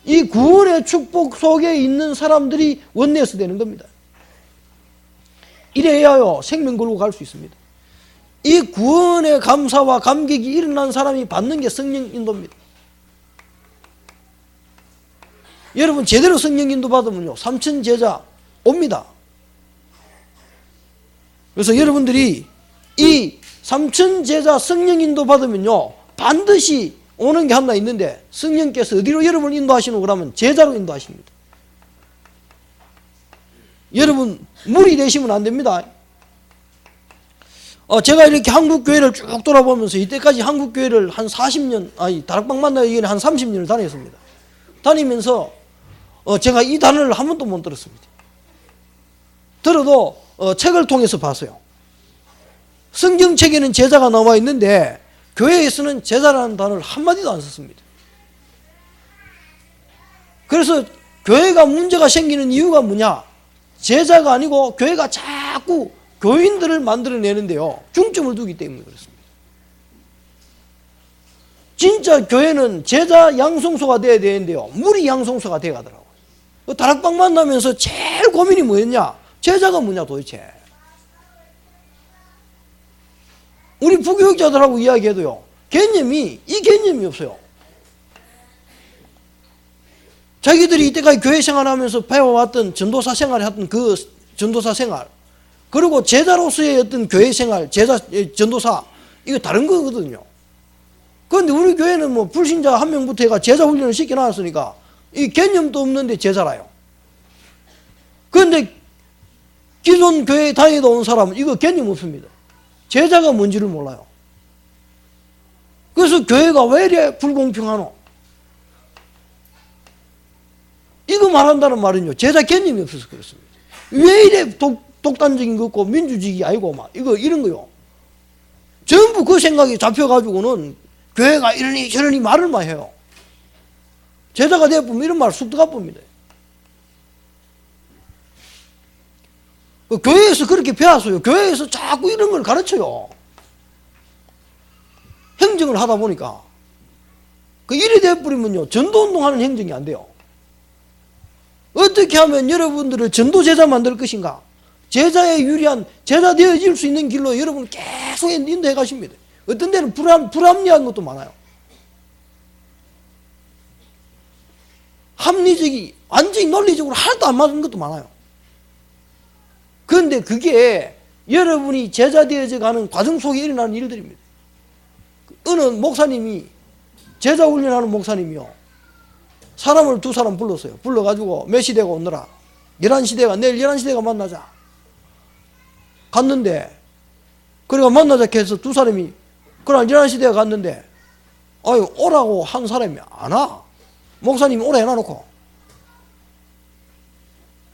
이 구원의 축복 속에 있는 사람들이 원내에서 되는 겁니다. 이래야요, 생명 걸고 갈 수 있습니다. 이 구원의 감사와 감격이 일어난 사람이 받는 게 성령 인도입니다. 여러분 제대로 성령 인도 받으면요, 삼천 제자 옵니다. 그래서 여러분들이 이 삼천 제자 성령 인도 받으면요, 반드시 오는 게 하나 있는데, 성령께서 어디로 여러분을 인도하시노 그러면 제자로 인도하십니다. 여러분 무리 되시면 안 됩니다. 제가 이렇게 한국 교회를 쭉 돌아보면서 이때까지 한국 교회를 한 40년, 다락방 만나기 전에 한 30년을 다녔습니다. 다니면서 제가 이 단어를 한 번도 못 들었습니다. 들어도 책을 통해서 봤어요. 성경책에는 제자가 나와 있는데 교회에서는 제자라는 단어를 한마디도 안 썼습니다. 그래서 교회가 문제가 생기는 이유가 뭐냐? 제자가 아니고 교회가 자꾸 교인들을 만들어내는데요, 중점을 두기 때문에 그렇습니다. 진짜 교회는 제자 양성소가 돼야 되는데요, 무리 양성소가 되어 가더라고요. 다락방 만나면서 제일 고민이 뭐였냐? 제자가 뭐냐 도대체. 우리 부교육자들하고 이야기해도요, 이 개념이 없어요. 자기들이 이때까지 교회 생활하면서 배워왔던 전도사 생활을 했던 그 전도사 생활, 그리고 제자로서의 어떤 교회 생활, 전도사, 이거 다른 거거든요. 그런데 우리 교회는 뭐 불신자 한 명부터 해가 제자 훈련을 시켜놨으니까 이 개념도 없는데 제자라요. 그런데 기존 교회에 다니다 온 사람은 이거 개념 없습니다. 제자가 뭔지를 몰라요. 그래서 교회가 왜 이래 불공평하노? 이거 말한다는 말은요, 제자 개념이 없어서 그렇습니다. 왜 이래 독단적인 거 없고 민주주의 아니고 막 이런 거요. 전부 그 생각이 잡혀가지고는 교회가 이러니 저러니 말을만 해요. 제자가 되어보면 이런 말 쑥 들어갑니다. 교회에서 그렇게 배웠어요. 교회에서 자꾸 이런 걸 가르쳐요. 행정을 하다 보니까. 일이 되어버리면요, 전도운동하는 행정이 안 돼요. 어떻게 하면 여러분들을 전도제자 만들 것인가? 제자에 유리한, 제자 되어질 수 있는 길로 여러분 계속 인도해 가십니다. 어떤 데는 불합리한 것도 많아요. 완전히 논리적으로 하나도 안 맞는 것도 많아요. 그런데 그게 여러분이 제자 되어져 가는 과정 속에 일어나는 일들입니다. 어느 목사님이, 제자 훈련하는 목사님이요, 사람을 두 사람 불렀어요. 불러가지고 몇 시대가 오느라, 11시대가, 내일 11시대가 만나자. 갔는데, 그래가 만나자 해서 두 사람이, 그날 11시대가 갔는데, 오라고 한 사람이 안 와. 목사님이 오라 해놔놓고.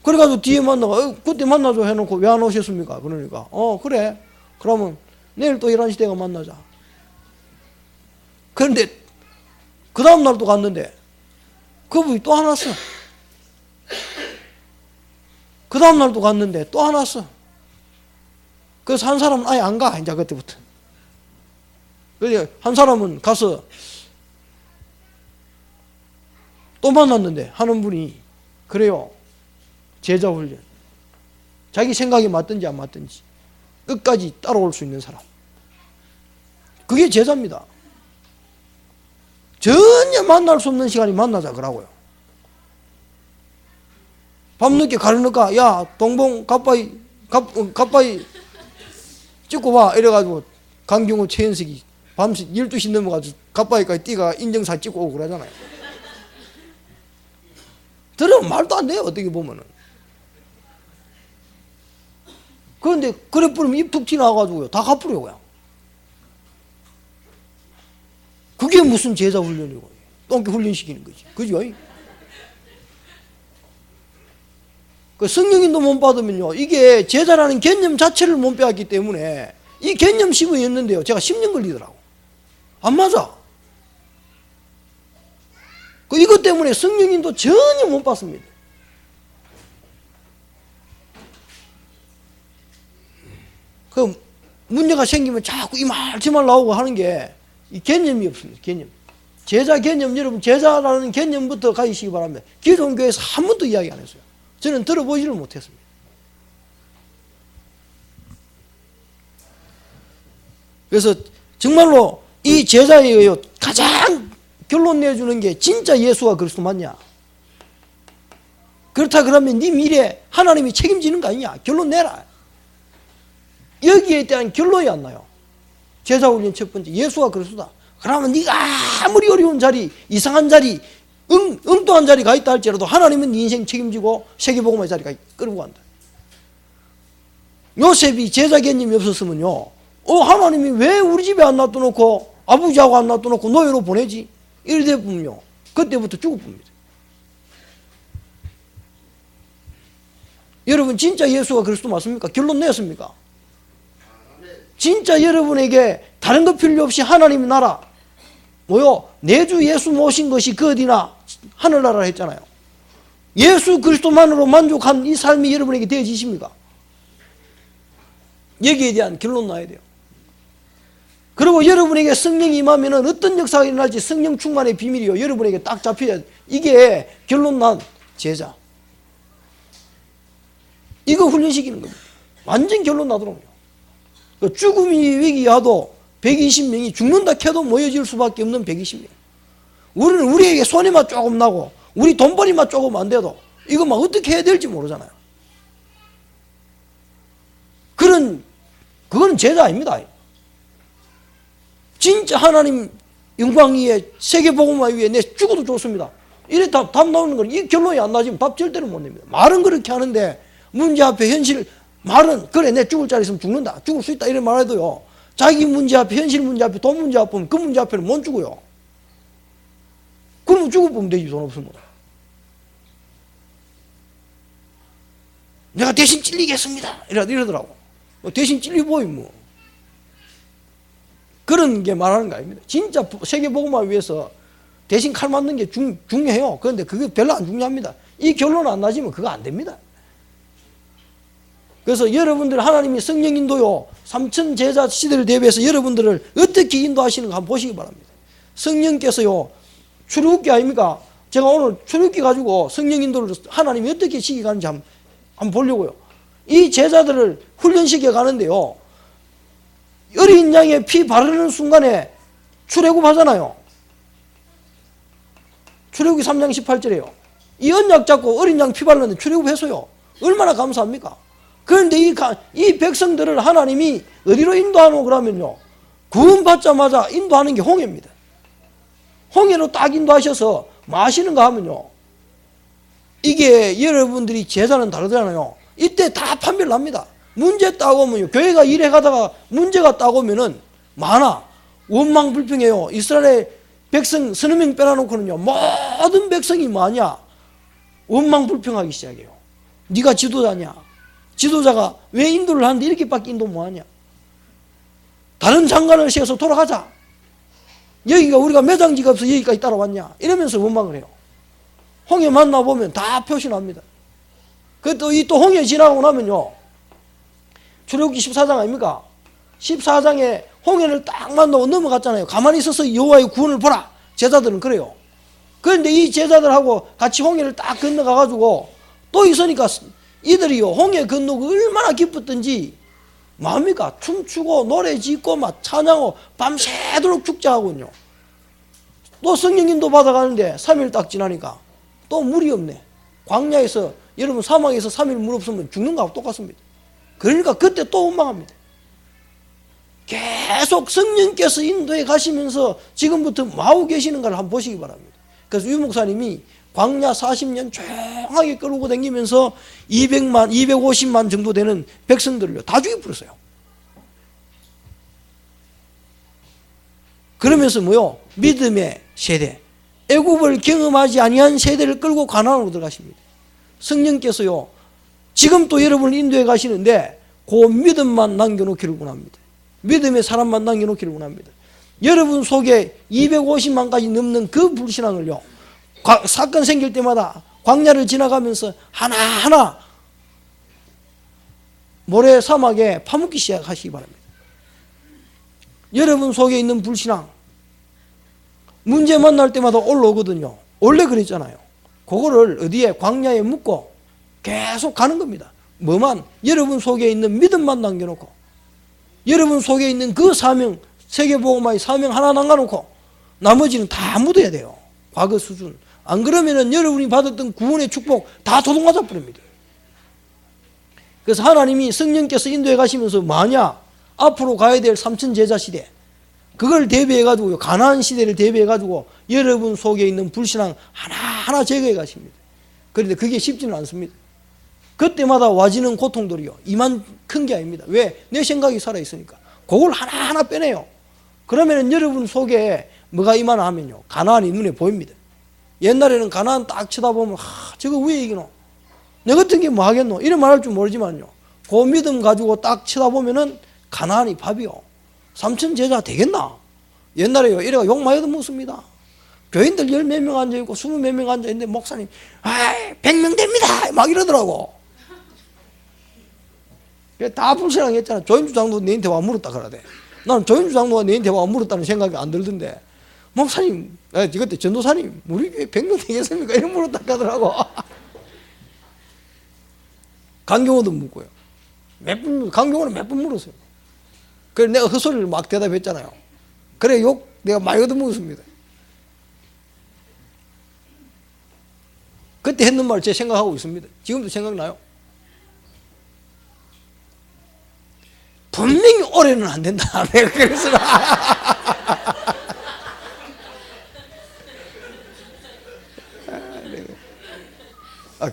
그래가지고 뒤에 만나가, 그때 만나줘 해놓고 왜 안 오셨습니까? 그러니까, 그래. 그러면 내일 또 11시대가 만나자. 그런데, 그 다음날 또 갔는데, 그분이 또 안 왔어. 그 다음날 또 갔는데 또 안 왔어. 그래서 한 사람은 아예 안 가, 이제 그때부터. 그래서 한 사람은 가서 또 만났는데 하는 분이, 그래요, 제자 훈련, 자기 생각이 맞든지 안 맞든지 끝까지 따라올 수 있는 사람, 그게 제자입니다. 전혀 만날 수 없는 시간이 만나자 그러고요. 밤늦게 가려니까 야 동봉 가빠이 찍고 봐 이래가지고 강경호 최현석이 밤새 12시 넘어가지고 가빠이까지 뛰가 인증사 찍고 오고 그러잖아요. 들으면 말도 안 돼요 어떻게 보면은. 그런데 그래 뿌리면 입 툭 튀나가지고요 다 갚으려고요. 그게 무슨 제자 훈련이고 똥개 훈련시키는 거지. 그죠? 그 성령인도 못 받으면요 이게 제자라는 개념 자체를 못 배웠기 때문에 이 개념 시부였는데요 제가 10년 걸리더라고. 안 맞아. 그 이것 때문에 성령인도 전혀 못 받습니다. 그 문제가 생기면 자꾸 이 말 저 말 나오고 하는 게 이 개념이 없습니다. 개념. 제자 개념 여러분 제자라는 개념부터 가지시기 바랍니다. 기존 교회에서 한 번도 이야기 안 했어요. 저는 들어보지를 못했습니다. 그래서 정말로 이 제자예요 가장 결론 내주는 게 진짜 예수가 그리스도 맞냐? 그렇다 그러면 네 미래 하나님이 책임지는 거 아니냐? 결론 내라. 여기에 대한 결론이 안 나요. 제자 훈련 첫 번째 예수가 그리스도다. 그러면 네가 아무리 어려운 자리, 이상한 자리, 엉뚱한 자리 가 있다 할지라도 하나님은 네 인생 책임지고 세계복음의 자리가 끌고 간다. 요셉이 제자 개념이 없었으면요 하나님이 왜 우리 집에 안 놔둬놓고 아버지하고 안 놔둬놓고 노예로 보내지? 이래 보면요 그때부터 죽을 봅니다. 여러분 진짜 예수가 그리스도 맞습니까? 결론 내었습니까? 진짜 여러분에게 다른 거 필요 없이 하나님의 나라 뭐요? 내 주 예수 모신 것이 그 어디나 하늘나라 했잖아요. 예수 그리스도만으로 만족한 이 삶이 여러분에게 되어지십니까? 여기에 대한 결론 나야 돼요. 그리고 여러분에게 성령이 임하면 어떤 역사가 일어날지 성령 충만의 비밀이요 여러분에게 딱 잡혀야 돼. 이게 결론 난 제자. 이거 훈련시키는 겁니다. 완전 결론 나도록요. 죽음이 위기야도 120명이 죽는다 캐도 모여질 수밖에 없는 120명. 우리는 우리에게 손해만 조금 나고 우리 돈벌이만 조금 안 돼도 이거 막 어떻게 해야 될지 모르잖아요. 그거는 제자 아닙니다. 진짜 하나님 영광 위에 세계복음화 위에 내 죽어도 좋습니다. 이래 답 나오는 건 이 결론이 안 나지면 답 절대로 못 냅니다. 말은 그렇게 하는데 문제 앞에 현실 말은 그래 내 죽을 자리 있으면 죽는다 죽을 수 있다 이런 말해도요 자기 문제 앞에 현실 문제 앞에 돈 문제 앞에 그 문제 앞에는 못 죽어요. 그러면 죽어보면 되지 돈 없으면. 내가 대신 찔리겠습니다 이러더라고. 대신 찔리보이 뭐 그런 게 말하는 거 아닙니다. 진짜 세계복음화 위해서 대신 칼 맞는 게 중요해요. 그런데 그게 별로 안 중요합니다. 이 결론 안 나지면 그거 안 됩니다. 그래서 여러분들 하나님이 성령 인도요 3천 제자 시대를 대비해서 여러분들을 어떻게 인도하시는가 한번 보시기 바랍니다. 성령께서요 출애굽기 아닙니까? 제가 오늘 출애굽기 가지고 성령 인도를 하나님이 어떻게 시켜가는지 한번 보려고요. 이 제자들을 훈련시켜 가는데요 어린 양의 피 바르는 순간에 출애굽하잖아요. 출애굽기 3장 18절에요. 이 언약 잡고 어린 양 피 바르는데 출애굽했어요. 얼마나 감사합니까? 그런데 이 백성들을 하나님이 어디로 인도하노 그러면요 구원받자마자 인도하는 게 홍해입니다. 홍해로 딱 인도하셔서 마시는가 하면요 이게 여러분들이 제자는 다르잖아요. 이때 다 판별 납니다. 문제 따오면요 교회가 일해 가다가 문제가 따오면은 많아. 원망불평해요. 이스라엘의 백성 서너 명 빼놔놓고는요 모든 백성이 뭐하냐 원망불평하기 시작해요. 네가 지도자냐? 지도자가 왜 인도를 하는데 이렇게밖에 인도 뭐하냐? 다른 장관을 세워서 돌아가자. 여기가 우리가 매장지가 없어 여기까지 따라왔냐? 이러면서 원망을 해요. 홍해 만나보면 다 표시납니다. 또 홍해 지나고 나면요 출애굽기 14장 아닙니까? 14장에 홍해를 딱 만나고 넘어갔잖아요. 가만히 있어서 여호와의 구원을 보라. 제자들은 그래요. 그런데 이 제자들하고 같이 홍해를 딱 건너가가지고 또 있으니까 이들이요 홍해 건너고 얼마나 기뻤던지 뭐합니까? 춤추고 노래 짓고 막 찬양하고 밤새도록 축제하군요. 또 성령님도 받아가는데 3일 딱 지나니까 또 물이 없네. 광야에서 여러분 사막에서 3일 물 없으면 죽는 거하고 똑같습니다. 그러니까 그때 또 원망합니다. 계속 성령께서 인도해 가시면서 지금부터 마구 계시는 걸 한번 보시기 바랍니다. 그래서 유 목사님이 광야 40년 조용하게 끌고 다니면서 200만, 250만 정도 되는 백성들을요 다 죽여버렸어요. 그러면서 뭐요? 믿음의 세대, 애굽을 경험하지 아니한 세대를 끌고 가나안으로 들어가십니다. 성령께서요 지금 또 여러분을 인도해 가시는데 그 믿음만 남겨놓기를 원합니다. 믿음의 사람만 남겨놓기를 원합니다. 여러분 속에 250만까지 넘는 그 불신앙을요 사건 생길 때마다 광야를 지나가면서 하나하나 모래 사막에 파묻기 시작하시기 바랍니다. 여러분 속에 있는 불신앙 문제 만날 때마다 올라오거든요. 원래 그랬잖아요. 그거를 어디에 광야에 묻고 계속 가는 겁니다. 뭐만 여러분 속에 있는 믿음만 남겨놓고 여러분 속에 있는 그 사명, 세계복음화의 사명 하나 남겨놓고 나머지는 다 묻어야 돼요. 과거 수준. 안 그러면은 여러분이 받았던 구원의 축복 다 도둑맞아 버립니다. 그래서 하나님이 성령께서 인도해 가시면서 만약 앞으로 가야 될 삼천 제자 시대 그걸 대비해 가지고 가나안 시대를 대비해 가지고 여러분 속에 있는 불신앙 하나하나 제거해 가십니다. 그런데 그게 쉽지는 않습니다. 그때마다 와지는 고통들이요 이만 큰 게 아닙니다. 왜? 내 생각이 살아있으니까 그걸 하나하나 빼내요. 그러면 여러분 속에 뭐가 임하나 하면요 가나안이 눈에 보입니다. 옛날에는 가나안 딱 쳐다보면 저거 왜 이기노? 내 같은 게 뭐 하겠노? 이런 말 할 줄 모르지만요 그 믿음 가지고 딱 쳐다보면은 가나안이 밥이요. 삼천 제자 되겠나? 옛날에요 이래가 욕 많이 먹습니다. 교인들 10몇 명 앉아있고 20몇 명 앉아있는데 목사님 100명 됩니다 막 이러더라고. 다 불신앙했잖아. 조인주 장도 너한테 와 물었다 그러대. 나는 조인주 장도가 너한테 와 물었다는 생각이 안 들던데 목사님 그때 전도사님 우리 교회 100명 되겠습니까? 이런 물었다 하더라고. 강경호도 묻고요. 강경호는 몇 번 물었어요. 그래서 내가 헛소리를 막 대답했잖아요. 그래 욕 내가 많이 얻어먹었습니다. 그때 했는 말 제 생각하고 있습니다. 지금도 생각나요. 분명히 올해는 안 된다. 내가 그래서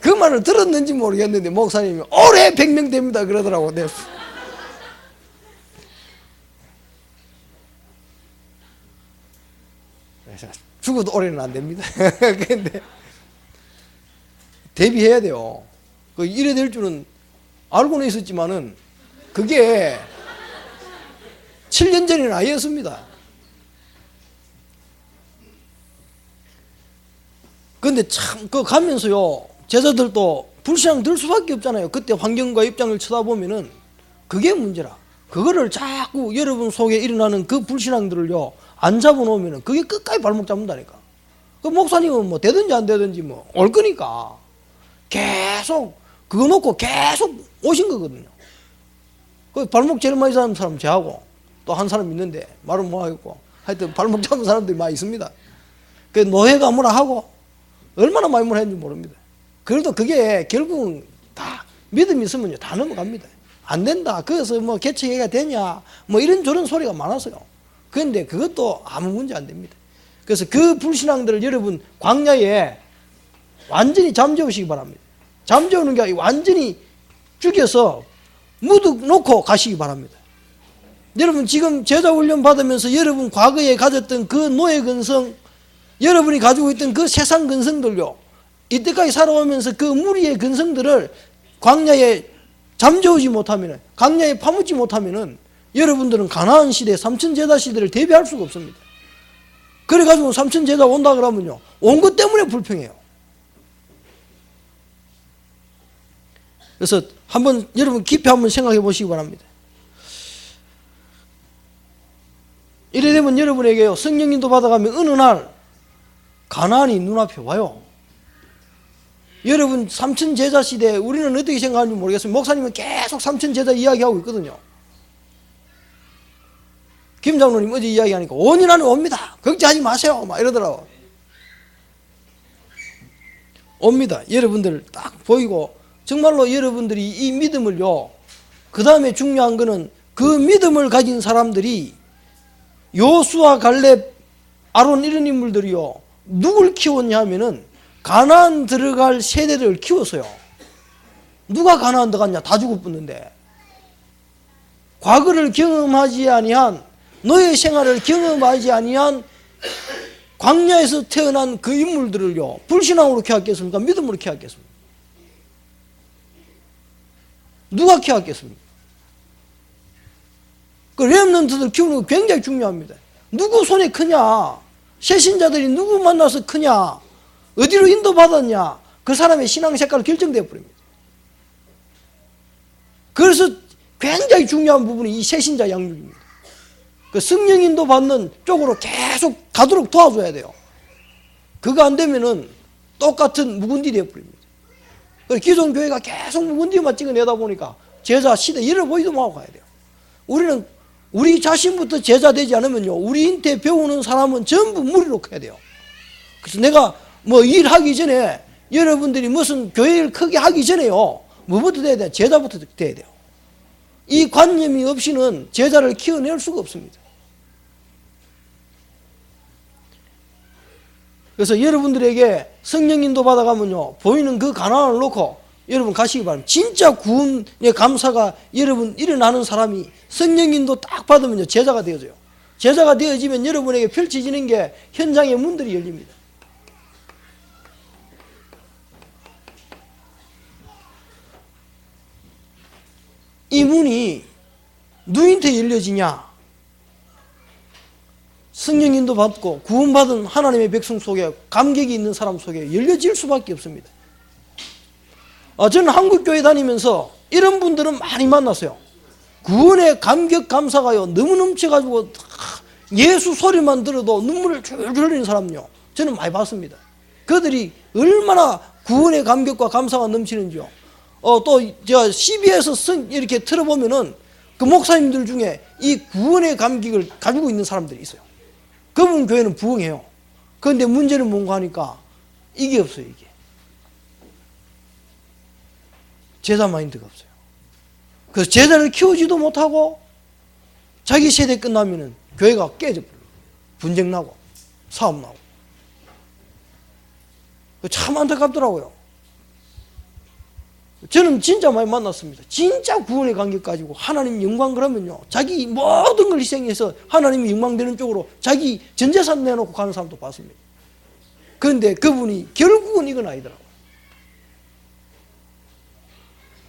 그 말을 들었는지 모르겠는데 목사님이 올해 100명 됩니다 그러더라고. 네. 죽어도 올해는 안 됩니다. 근데 대비해야 돼요. 이래 될 줄은 알고는 있었지만은 그게 7년 전에는 아니었습니다. 근데 참 가면서요 제자들도 불신앙 들 수밖에 없잖아요. 그때 환경과 입장을 쳐다보면은 그게 문제라. 그거를 자꾸 여러분 속에 일어나는 그 불신앙들을요 안 잡아놓으면은 그게 끝까지 발목 잡는다니까. 그 목사님은 뭐 되든지 안 되든지 뭐 올 거니까 계속 그거 놓고 계속 오신 거거든요. 그 발목 제일 많이 잡는 사람 저하고 또 한 사람 있는데 말은 못 하겠고 하여튼 발목 잡는 사람들이 많이 있습니다. 그 노예가 뭐라 하고 얼마나 많이 뭐라 했는지 모릅니다. 그래도 그게 결국은 다 믿음이 있으면요 다 넘어갑니다. 안 된다. 그래서 뭐 개척회가 되냐 뭐 이런저런 소리가 많았어요. 그런데 그것도 아무 문제 안 됩니다. 그래서 그 불신앙들을 여러분 광야에 완전히 잠재우시기 바랍니다. 잠재우는 게 아니라 완전히 죽여서 묻어놓고 가시기 바랍니다. 여러분 지금 제자훈련 받으면서 여러분 과거에 가졌던 그 노예 근성 여러분이 가지고 있던 그 세상 근성들요 이때까지 살아오면서 그 무리의 근성들을 광야에 잠재우지 못하면 광야에 파묻지 못하면 여러분들은 가나안 시대 삼천 제자 시대를 대비할 수가 없습니다. 그래가지고 삼천 제자 온다 그러면요 온 것 때문에 불평해요. 그래서 한번 여러분 깊이 한번 생각해 보시기 바랍니다. 이래 되면 여러분에게요 성령님도 받아가면 어느 날 가나안이 눈앞에 와요. 여러분 삼천 제자 시대 우리는 어떻게 생각하는지 모르겠어요. 목사님은 계속 삼천 제자 이야기하고 있거든요. 김 장로님 어제 이야기하니까 5년 안에 옵니다. 걱정하지 마세요 막 이러더라고. 옵니다. 여러분들 딱 보이고 정말로 여러분들이 이 믿음을요, 그 다음에 중요한 거는 그 믿음을 가진 사람들이 요수아, 갈렙, 아론 이런 인물들이요 누굴 키웠냐 하면은 가나안 들어갈 세대를 키웠어요. 누가 가나안 들어갔냐? 다 죽어붙는데. 과거를 경험하지 아니한, 노예 생활을 경험하지 아니한 광야에서 태어난 그 인물들을요 불신앙으로 키웠겠습니까? 믿음으로 키웠겠습니까? 누가 키웠겠습니까? 그 렘넌트들 키우는 거 굉장히 중요합니다. 누구 손에 크냐? 새신자들이 누구 만나서 크냐? 어디로 인도받았냐? 그 사람의 신앙 색깔로 결정되어 버립니다. 그래서 굉장히 중요한 부분이 이 새신자 양육입니다. 그 성령 인도 받는 쪽으로 계속 가도록 도와줘야 돼요. 그거 안 되면은 똑같은 묵은디 되어 버립니다. 기존 교회가 계속 묵은디만 찍어내다 보니까 제자 시대 잃어보이도 말고 가야 돼요. 우리는 우리 자신부터 제자 되지 않으면요 우리한테 배우는 사람은 전부 무리로 커야 돼요. 그래서 내가 뭐 일하기 전에 여러분들이 무슨 교회를 크게 하기 전에요 뭐부터 돼야 돼요? 제자부터 돼야 돼요. 이 관념이 없이는 제자를 키워낼 수가 없습니다. 그래서 여러분들에게 성령 인도 받아가면요 보이는 그 가난을 놓고 여러분 가시기 바랍니다. 진짜 구원의 감사가 여러분 일어나는 사람이 성령 인도 딱 받으면요 제자가 되어져요. 제자가 되어지면 여러분에게 펼쳐지는 게 현장의 문들이 열립니다. 이 문이 누구한테 열려지냐? 성령 인도 받고 구원받은 하나님의 백성 속에 감격이 있는 사람 속에 열려질 수밖에 없습니다. 저는 한국교회 다니면서 이런 분들은 많이 만났어요. 구원의 감격 감사가요 너무 넘쳐가지고 예수 소리만 들어도 눈물을 줄줄 흘리는 사람요 저는 많이 봤습니다. 그들이 얼마나 구원의 감격과 감사가 넘치는지요. 또 제가 CB에서 이렇게 틀어보면은 그 목사님들 중에 이 구원의 감격을 가지고 있는 사람들이 있어요. 그분 교회는 부흥해요. 그런데 문제는 뭔가 하니까 이게 없어요. 이게 제자 마인드가 없어요. 그래서 제자를 키우지도 못하고 자기 세대 끝나면은 교회가 깨져버려요. 분쟁 나고 사업 나고. 참 안타깝더라고요. 저는 진짜 많이 만났습니다. 진짜 구원의 감격 가지고 하나님 영광 그러면요 자기 모든 걸 희생해서 하나님이 영광되는 쪽으로 자기 전 재산 내놓고 가는 사람도 봤습니다. 그런데 그분이 결국은 이건 아니더라고요.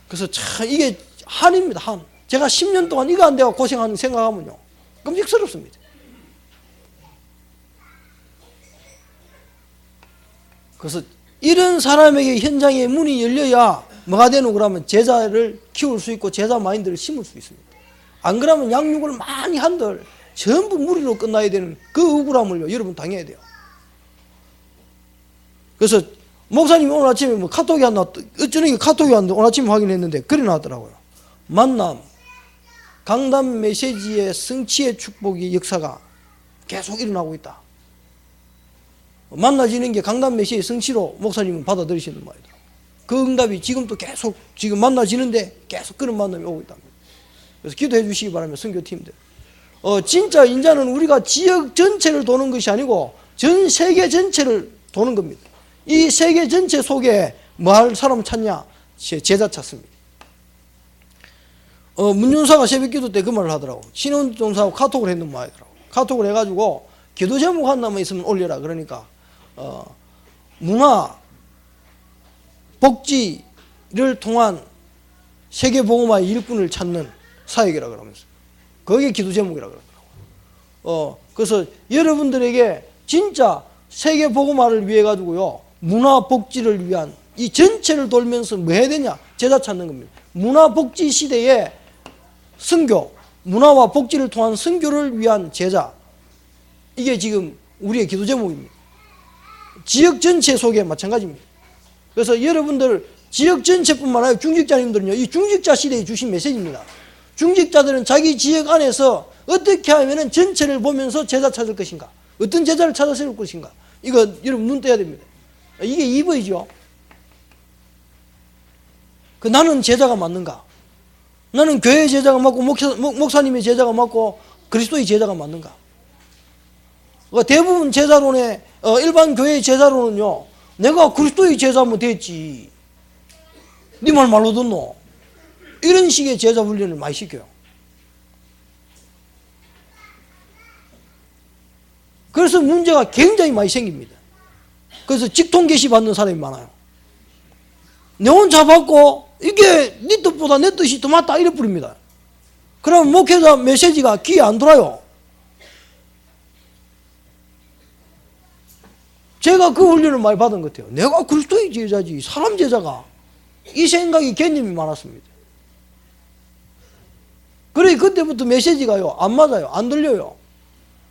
그래서 참 이게 한입니다. 한. 제가 10년 동안 이거 안 되고 고생하는 생각하면요 끔찍스럽습니다. 그래서 이런 사람에게 현장의 문이 열려야 뭐가 되는 거라면 제자를 키울 수 있고 제자 마인드를 심을 수 있습니다. 안 그러면 양육을 많이 한들 전부 무리로 끝나야 되는 그 억울함을요 여러분 당해야 돼요. 그래서 목사님이 오늘 아침에 뭐 카톡이 안 나왔, 어쩌니 카톡이 왔는데 오늘 아침에 확인했는데 글이 나왔더라고요. 만남 강단 메시지의 성취의 축복의 역사가 계속 일어나고 있다. 만나지는 게 강단 메시지의 성취로 목사님은 받아들이시는 말이더라고요. 그 응답이 지금도 계속 지금 만나지는데 계속 그런 만남이 오고 있답니다. 그래서 기도해 주시기 바랍니다. 선교팀들. 진짜 인자는 우리가 지역 전체를 도는 것이 아니고 전 세계 전체를 도는 겁니다. 이 세계 전체 속에 뭐 할 사람 찾냐? 제자 찾습니다. 문윤사가 새벽기도 때 그 말을 하더라고. 신혼종사하고 카톡을 했는 모양이더라고. 카톡을 해가지고 기도 제목 하나만 있으면 올려라. 그러니까 문화 복지를 통한 세계복음화의 일꾼을 찾는 사역이라 그러면서 그게 기도 제목이라 그러더라고요. 그래서 여러분들에게 진짜 세계복음화를 위해 가지고요 문화 복지를 위한 이 전체를 돌면서 뭐 해야 되냐? 제자 찾는 겁니다. 문화 복지 시대에 선교, 문화와 복지를 통한 선교를 위한 제자, 이게 지금 우리의 기도 제목입니다. 지역 전체 속에 마찬가지입니다. 그래서 여러분들 지역 전체뿐만 아니라 중직자님들은요 이 중직자 시대에 주신 메시지입니다. 중직자들은 자기 지역 안에서 어떻게 하면 전체를 보면서 제자 찾을 것인가, 어떤 제자를 찾아서 올 것인가, 이거 여러분 눈 떼야 됩니다. 이게 2번이죠. 나는 제자가 맞는가? 나는 교회 제자가 맞고 목사님의 제자가 맞고 그리스도의 제자가 맞는가? 대부분 제자론의 일반 교회의 제자론은요, 내가 그리스도의 제자면 됐지, 네 말 말로 듣노? 이런 식의 제자 훈련을 많이 시켜요. 그래서 문제가 굉장히 많이 생깁니다. 그래서 직통 계시 받는 사람이 많아요. 내 혼자 받고 이게 네 뜻보다 내 뜻이 더 맞다 이래 뿌립니다. 그럼 목회자 메시지가 귀에 안 들어요. 제가 그 훈련을 많이 받은 것 같아요. 내가 그리스도의 제자지, 사람 제자가. 이 생각이, 개념이 많았습니다. 그래 그때부터 메시지가요 안 맞아요. 안 들려요.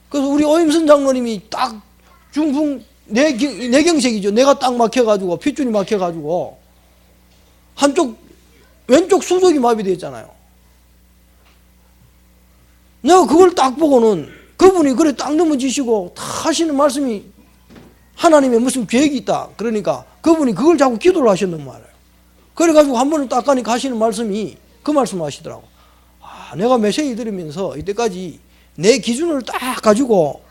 그래서 우리 오임선 장로님이 딱 중풍 내경색이죠. 내가 딱 막혀가지고 핏줄이 막혀가지고 한쪽 왼쪽 수족이 마비되어 있잖아요. 내가 그걸 딱 보고는 그분이 그래 딱 넘어지시고 다 하시는 말씀이 하나님의 무슨 계획이 있다. 그러니까 그분이 그걸 자꾸 기도를 하셨는 말이에요. 그래가지고 한 번은 딱 가니까 하시는 말씀이 그 말씀을 하시더라고. 아, 내가 메시지 들으면서 이때까지 내 기준을 딱 가지고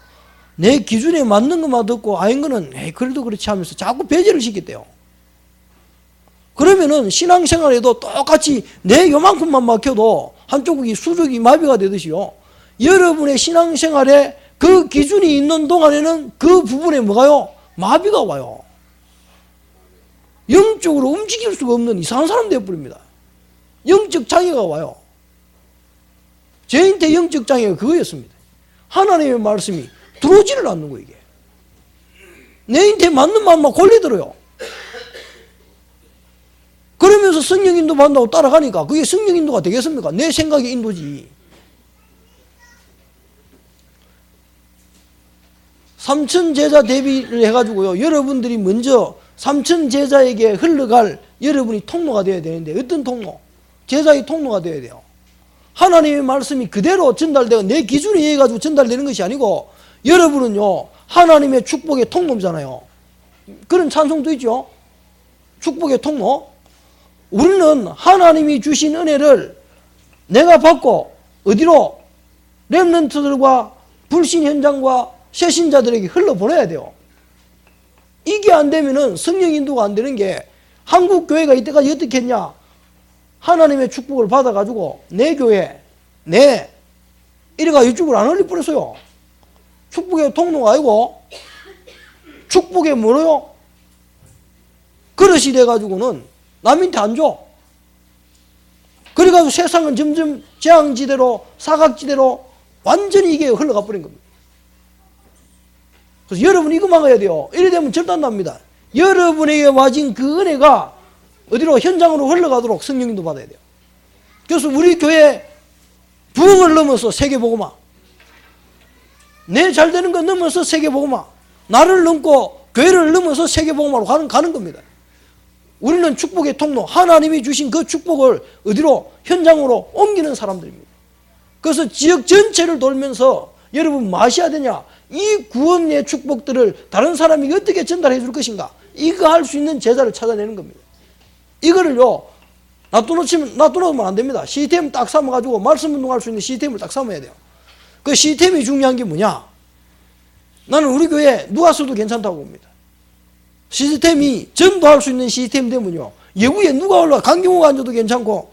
내 기준에 맞는 것만 듣고 아닌 거는 에이 그래도 그렇지 하면서 자꾸 배제를 시켰대요. 그러면은 신앙생활에도 똑같이 내 요만큼만 막혀도 한쪽이 수족이 마비가 되듯이요, 여러분의 신앙생활에 그 기준이 있는 동안에는 그 부분에 뭐가요? 마비가 와요. 영적으로 움직일 수가 없는 이상한 사람 되어버립니다. 영적 장애가 와요. 저한테 영적 장애가 그거였습니다. 하나님의 말씀이 들어오지를 않는 거예요. 이게 내한테 맞는 마음만 걸리더래요. 그러면서 성령 인도 받는다고 따라가니까 그게 성령 인도가 되겠습니까? 내 생각의 인도지. 삼천 제자 대비를 해가지고요, 여러분들이 먼저 삼천 제자에게 흘러갈 여러분이 통로가 되어야 되는데, 어떤 통로? 제자의 통로가 되어야 돼요. 하나님의 말씀이 그대로 전달되고 내 기준에 의해 가지고 전달되는 것이 아니고, 여러분은요 하나님의 축복의 통로잖아요. 그런 찬송도 있죠. 축복의 통로. 우리는 하나님이 주신 은혜를 내가 받고 어디로? 렘넌트들과 불신 현장과 새신자들에게 흘러보내야 돼요. 이게 안 되면은 성령 인도가 안 되는 게, 한국 교회가 이때까지 어떻게 했냐? 하나님의 축복을 받아가지고 내 교회, 이래가 이쪽으로 안 흘려버렸어요. 축복의 통로가 아니고 축복의 뭐로요? 그릇이 돼가지고는 남한테 안 줘. 그래가지고 세상은 점점 재앙지대로, 사각지대로 완전히 이게 흘러가 버린 겁니다. 그래서 여러분 이거 막아야 돼요. 이래 되면 절단 납니다. 여러분에게 와진 그 은혜가 어디로? 현장으로 흘러가도록 성령님도 받아야 돼요. 그래서 우리 교회 부흥을 넘어서 세계복음화, 내 잘되는 거 넘어서 세계복음화, 나를 넘고 교회를 넘어서 세계복음화로 가는 겁니다. 우리는 축복의 통로, 하나님이 주신 그 축복을 어디로? 현장으로 옮기는 사람들입니다. 그래서 지역 전체를 돌면서 여러분 뭐 하셔야 되냐? 이 구원의 축복들을 다른 사람이 어떻게 전달해 줄 것인가? 이거 할 수 있는 제자를 찾아내는 겁니다. 이거를요 놔두면 안 됩니다. 시스템 딱 삼아가지고 말씀 운동할 수 있는 시스템을 딱 삼아야 돼요. 그 시스템이 중요한 게 뭐냐? 나는 우리 교회 누가 써도 괜찮다고 봅니다. 시스템이 전도할 수 있는 시스템 되면요, 예구에 누가 올라 강경호가 앉아도 괜찮고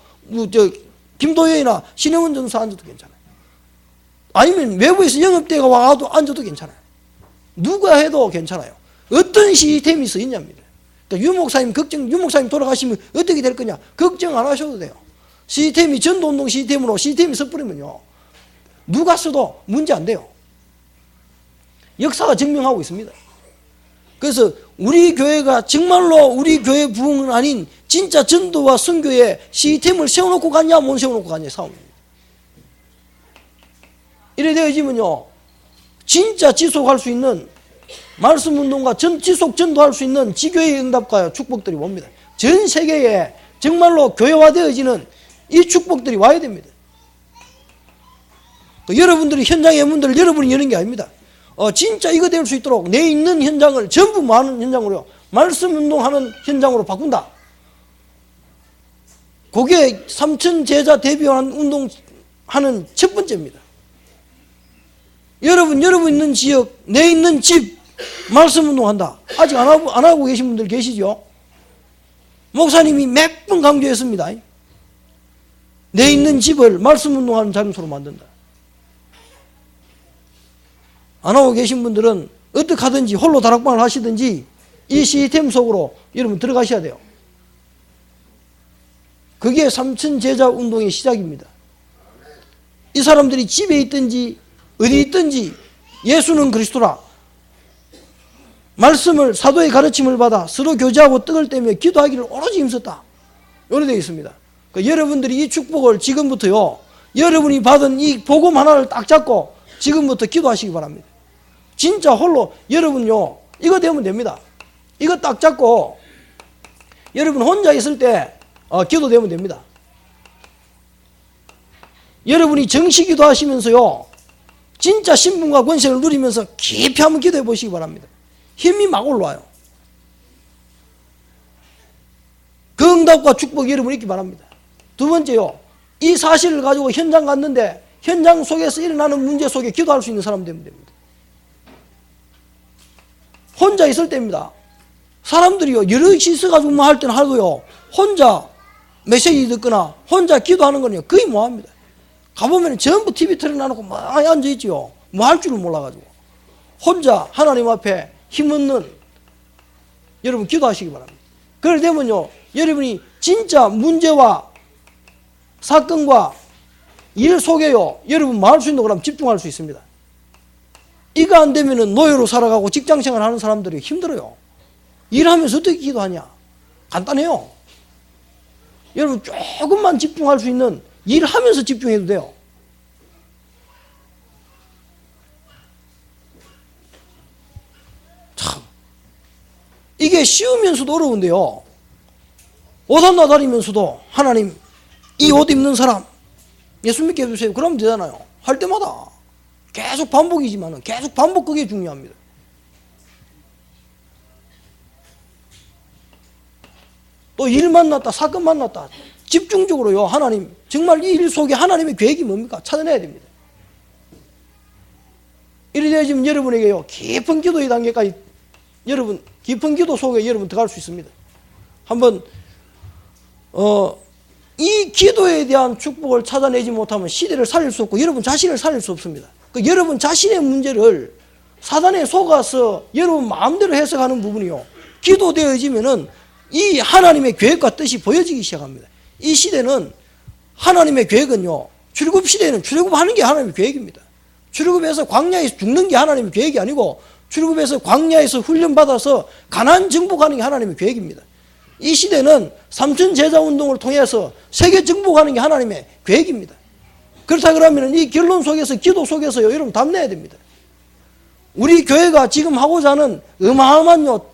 김도현이나 신혜원 전사 앉아도 괜찮아요. 아니면 외부에서 영업대가 와도 앉아도 괜찮아요. 누가 해도 괜찮아요. 어떤 시스템이 써 있냐입니다. 그러니까 유 목사님 돌아가시면 어떻게 될 거냐? 걱정 안 하셔도 돼요. 시스템이 전도운동 시스템으로 시스템이 섞버리면요, 누가 써도 문제 안 돼요. 역사가 증명하고 있습니다. 그래서 우리 교회가 정말로 우리 교회 부흥은 아닌 진짜 전도와 선교의 시스템을 세워놓고 갔냐 못 세워놓고 갔냐 싸움입니다. 이래 되어지면요 진짜 지속할 수 있는 말씀운동과 지속 전도할 수 있는 지교의 응답과 축복들이 옵니다. 전 세계에 정말로 교회화되어지는 이 축복들이 와야 됩니다. 여러분들이 현장의 문들을 여러분이 여는 게 아닙니다. 진짜 이거 될 수 있도록 내 있는 현장을 전부 많은 현장으로 말씀 운동하는 현장으로 바꾼다. 그게 삼천 제자 대비하는 운동하는 첫 번째입니다. 여러분 있는 지역, 내 있는 집 말씀 운동한다. 아직 안 하고 계신 분들 계시죠? 목사님이 몇 번 강조했습니다. 내 있는 집을 말씀 운동하는 장소로 만든다. 안 하고 계신 분들은 어떻게 하든지 홀로 다락방을 하시든지 이 시스템 속으로 여러분 들어가셔야 돼요. 그게 삼천 제자 운동의 시작입니다. 이 사람들이 집에 있든지 어디 있든지 예수는 그리스도라, 말씀을, 사도의 가르침을 받아 서로 교제하고 떡을 떼며 기도하기를 오로지 힘썼다. 이렇게 되어 있습니다. 그러니까 여러분들이 이 축복을 지금부터요, 여러분이 받은 이 복음 하나를 딱 잡고 지금부터 기도하시기 바랍니다. 진짜 홀로 여러분요, 이거 되면 됩니다. 이거 딱 잡고 여러분 혼자 있을 때 기도되면 됩니다. 여러분이 정시 기도하시면서요, 진짜 신분과 권세를 누리면서 깊이 한번 기도해 보시기 바랍니다. 힘이 막 올라와요. 그 응답과 축복이 여러분 있기 바랍니다. 두 번째요, 이 사실을 가지고 현장 갔는데 현장 속에서 일어나는 문제 속에 기도할 수 있는 사람 되면 됩니다. 혼자 있을 때입니다. 사람들이요, 여럿이 있어가지고 뭐 할 때는 하도요, 혼자 메시지 듣거나 혼자 기도하는 거는요, 거의 뭐 합니다. 가보면 전부 TV 틀어놔놓고 막 앉아있지요. 뭐 할 줄을 몰라가지고. 혼자 하나님 앞에 힘없는 여러분 기도하시기 바랍니다. 그럴 때면요, 여러분이 진짜 문제와 사건과 일 속에요, 여러분 뭐 할 수 있는 거라면 집중할 수 있습니다. 이거 안 되면은 노예로 살아가고 직장생활 하는 사람들이 힘들어요. 일하면서 어떻게 기도하냐? 간단해요. 여러분 조금만 집중할 수 있는, 일하면서 집중해도 돼요. 참, 이게 쉬우면서도 어려운데요, 오산나 다니면서도 하나님 이 옷 입는 사람 예수 믿게 해주세요 그러면 되잖아요. 할 때마다 계속 반복이지만 계속 반복, 그게 중요합니다. 또 일 만났다, 사건 만났다, 집중적으로요, 하나님 정말 이 일 속에 하나님의 계획이 뭡니까? 찾아내야 됩니다. 이래 되어지면 여러분에게요, 깊은 기도의 단계까지, 여러분 깊은 기도 속에 여러분 들어갈 수 있습니다. 한번 이 기도에 대한 축복을 찾아내지 못하면 시대를 살릴 수 없고 여러분 자신을 살릴 수 없습니다. 그 여러분 자신의 문제를 사단에 속아서 여러분 마음대로 해석하는 부분이요, 기도되어지면은 이 하나님의 계획과 뜻이 보여지기 시작합니다. 이 시대는 하나님의 계획은요, 출애굽 시대에는 출애굽하는 게 하나님의 계획입니다. 출애굽해서 광야에서 죽는 게 하나님의 계획이 아니고 출애굽해서 광야에서 훈련받아서 가나안 정복하는 게 하나님의 계획입니다. 이 시대는 삼천 제자 운동을 통해서 세계 정복하는 게 하나님의 계획입니다. 그렇다 그러면 이 결론 속에서, 기도 속에서요, 여러분 답내야 됩니다. 우리 교회가 지금 하고자 하는 어마어마한요,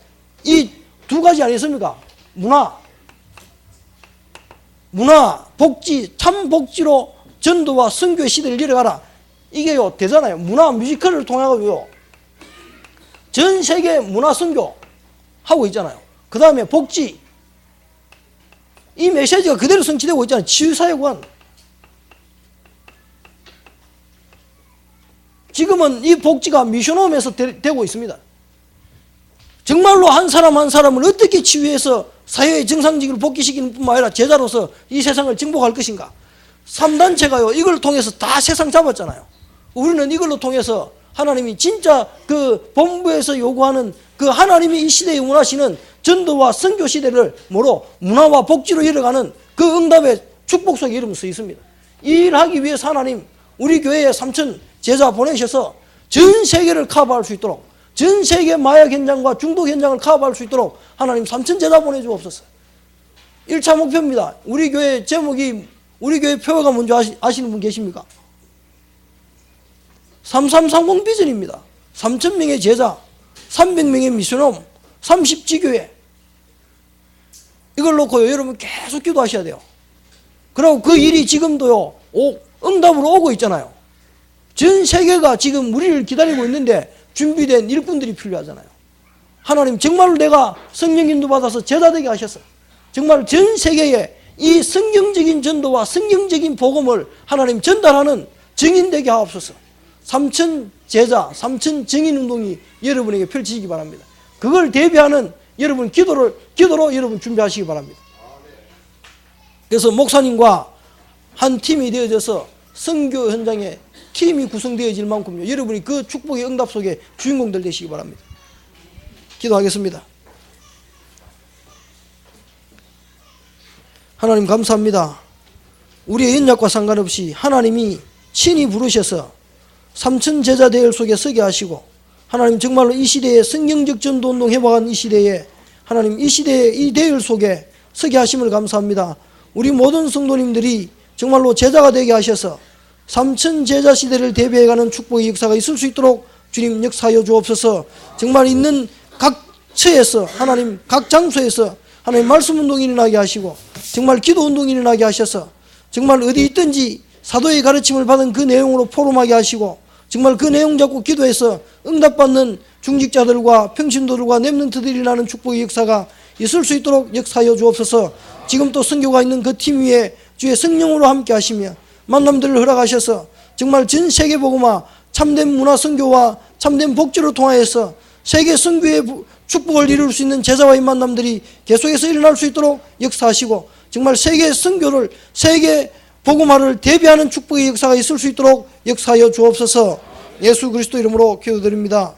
이 두 가지 아니겠습니까? 문화, 복지, 참 복지로 전도와 선교의 시대를 이뤄가라. 이게요 되잖아요. 문화 뮤지컬을 통해서요 전 세계 문화 선교 하고 있잖아요. 그 다음에 복지, 이 메시지가 그대로 성취되고 있잖아요. 치유사역원. 지금은 이 복지가 미션홈에서 되고 있습니다. 정말로 한 사람 한 사람을 어떻게 치유해서 사회의 정상직을 복귀시키는 뿐만 아니라 제자로서 이 세상을 정복할 것인가. 3단체가요 이걸 통해서 다 세상 잡았잖아요. 우리는 이걸로 통해서 하나님이 진짜 그 본부에서 요구하는 그 하나님이 이 시대에 원하시는 전도와 선교 시대를 뭐로 문화와 복지로 이뤄가는 그 응답의 축복 속에 이름을 써 있습니다. 이 일을 하기 위해서 하나님 우리 교회에 3천 제자 보내셔서 전 세계를 커버할 수 있도록, 전 세계 마약 현장과 중독 현장을 커버할 수 있도록 하나님 3천 제자 보내주옵소서. 1차 목표입니다. 우리 교회 제목이, 우리 교회 표가 뭔지 아시는 분 계십니까? 3330 비전입니다. 3,000명의 제자, 300명의 미션홈, 30지교회. 이걸 놓고요 여러분 계속 기도하셔야 돼요. 그리고 그 일이 지금도요 응답으로 오고 있잖아요. 전 세계가 지금 우리를 기다리고 있는데 준비된 일꾼들이 필요하잖아요. 하나님 정말로 내가 성령 인도 받아서 제자 되게 하셨어. 정말 전 세계에 이 성경적인 전도와 성경적인 복음을 하나님 전달하는 증인 되게 하옵소서. 삼천 제자, 삼천 증인 운동이 여러분에게 펼치시기 바랍니다. 그걸 대비하는 여러분 기도로 여러분 준비하시기 바랍니다. 그래서 목사님과 한 팀이 되어져서 선교 현장에 팀이 구성되어질 만큼요, 여러분이 그 축복의 응답 속에 주인공들 되시기 바랍니다. 기도하겠습니다. 하나님 감사합니다. 우리의 연약과 상관없이 하나님이 친히 부르셔서 삼천 제자 대열 속에 서게 하시고, 하나님 정말로 이 시대에 성경적 전도운동 해방한 이 시대에 하나님 이 시대의 이 대열 속에 서게 하심을 감사합니다. 우리 모든 성도님들이 정말로 제자가 되게 하셔서 삼천 제자 시대를 대비해가는 축복의 역사가 있을 수 있도록 주님 역사하여 주옵소서. 정말 있는 각 처에서 하나님 각 장소에서 하나님 말씀 운동이 일어나게 하시고, 정말 기도 운동이 일어나게 하셔서 정말 어디 있든지 사도의 가르침을 받은 그 내용으로 포럼하게 하시고, 정말 그 내용 잡고 기도해서 응답받는 중직자들과 평신도들과 렘넌트들이 일어나는 축복의 역사가 있을 수 있도록 역사하여 주옵소서. 지금 또 선교가 있는 그 팀 위에 주의 성령으로 함께 하시며 만남들을 허락하셔서 정말 전 세계 복음화, 참된 문화 선교와 참된 복지로 통하여서 세계 선교의 축복을 이룰 수 있는 제자와의 만남들이 계속해서 일어날 수 있도록 역사하시고, 정말 세계 선교를, 세계 복음화를 대비하는 축복의 역사가 있을 수 있도록 역사하여 주옵소서. 예수 그리스도 이름으로 기도드립니다.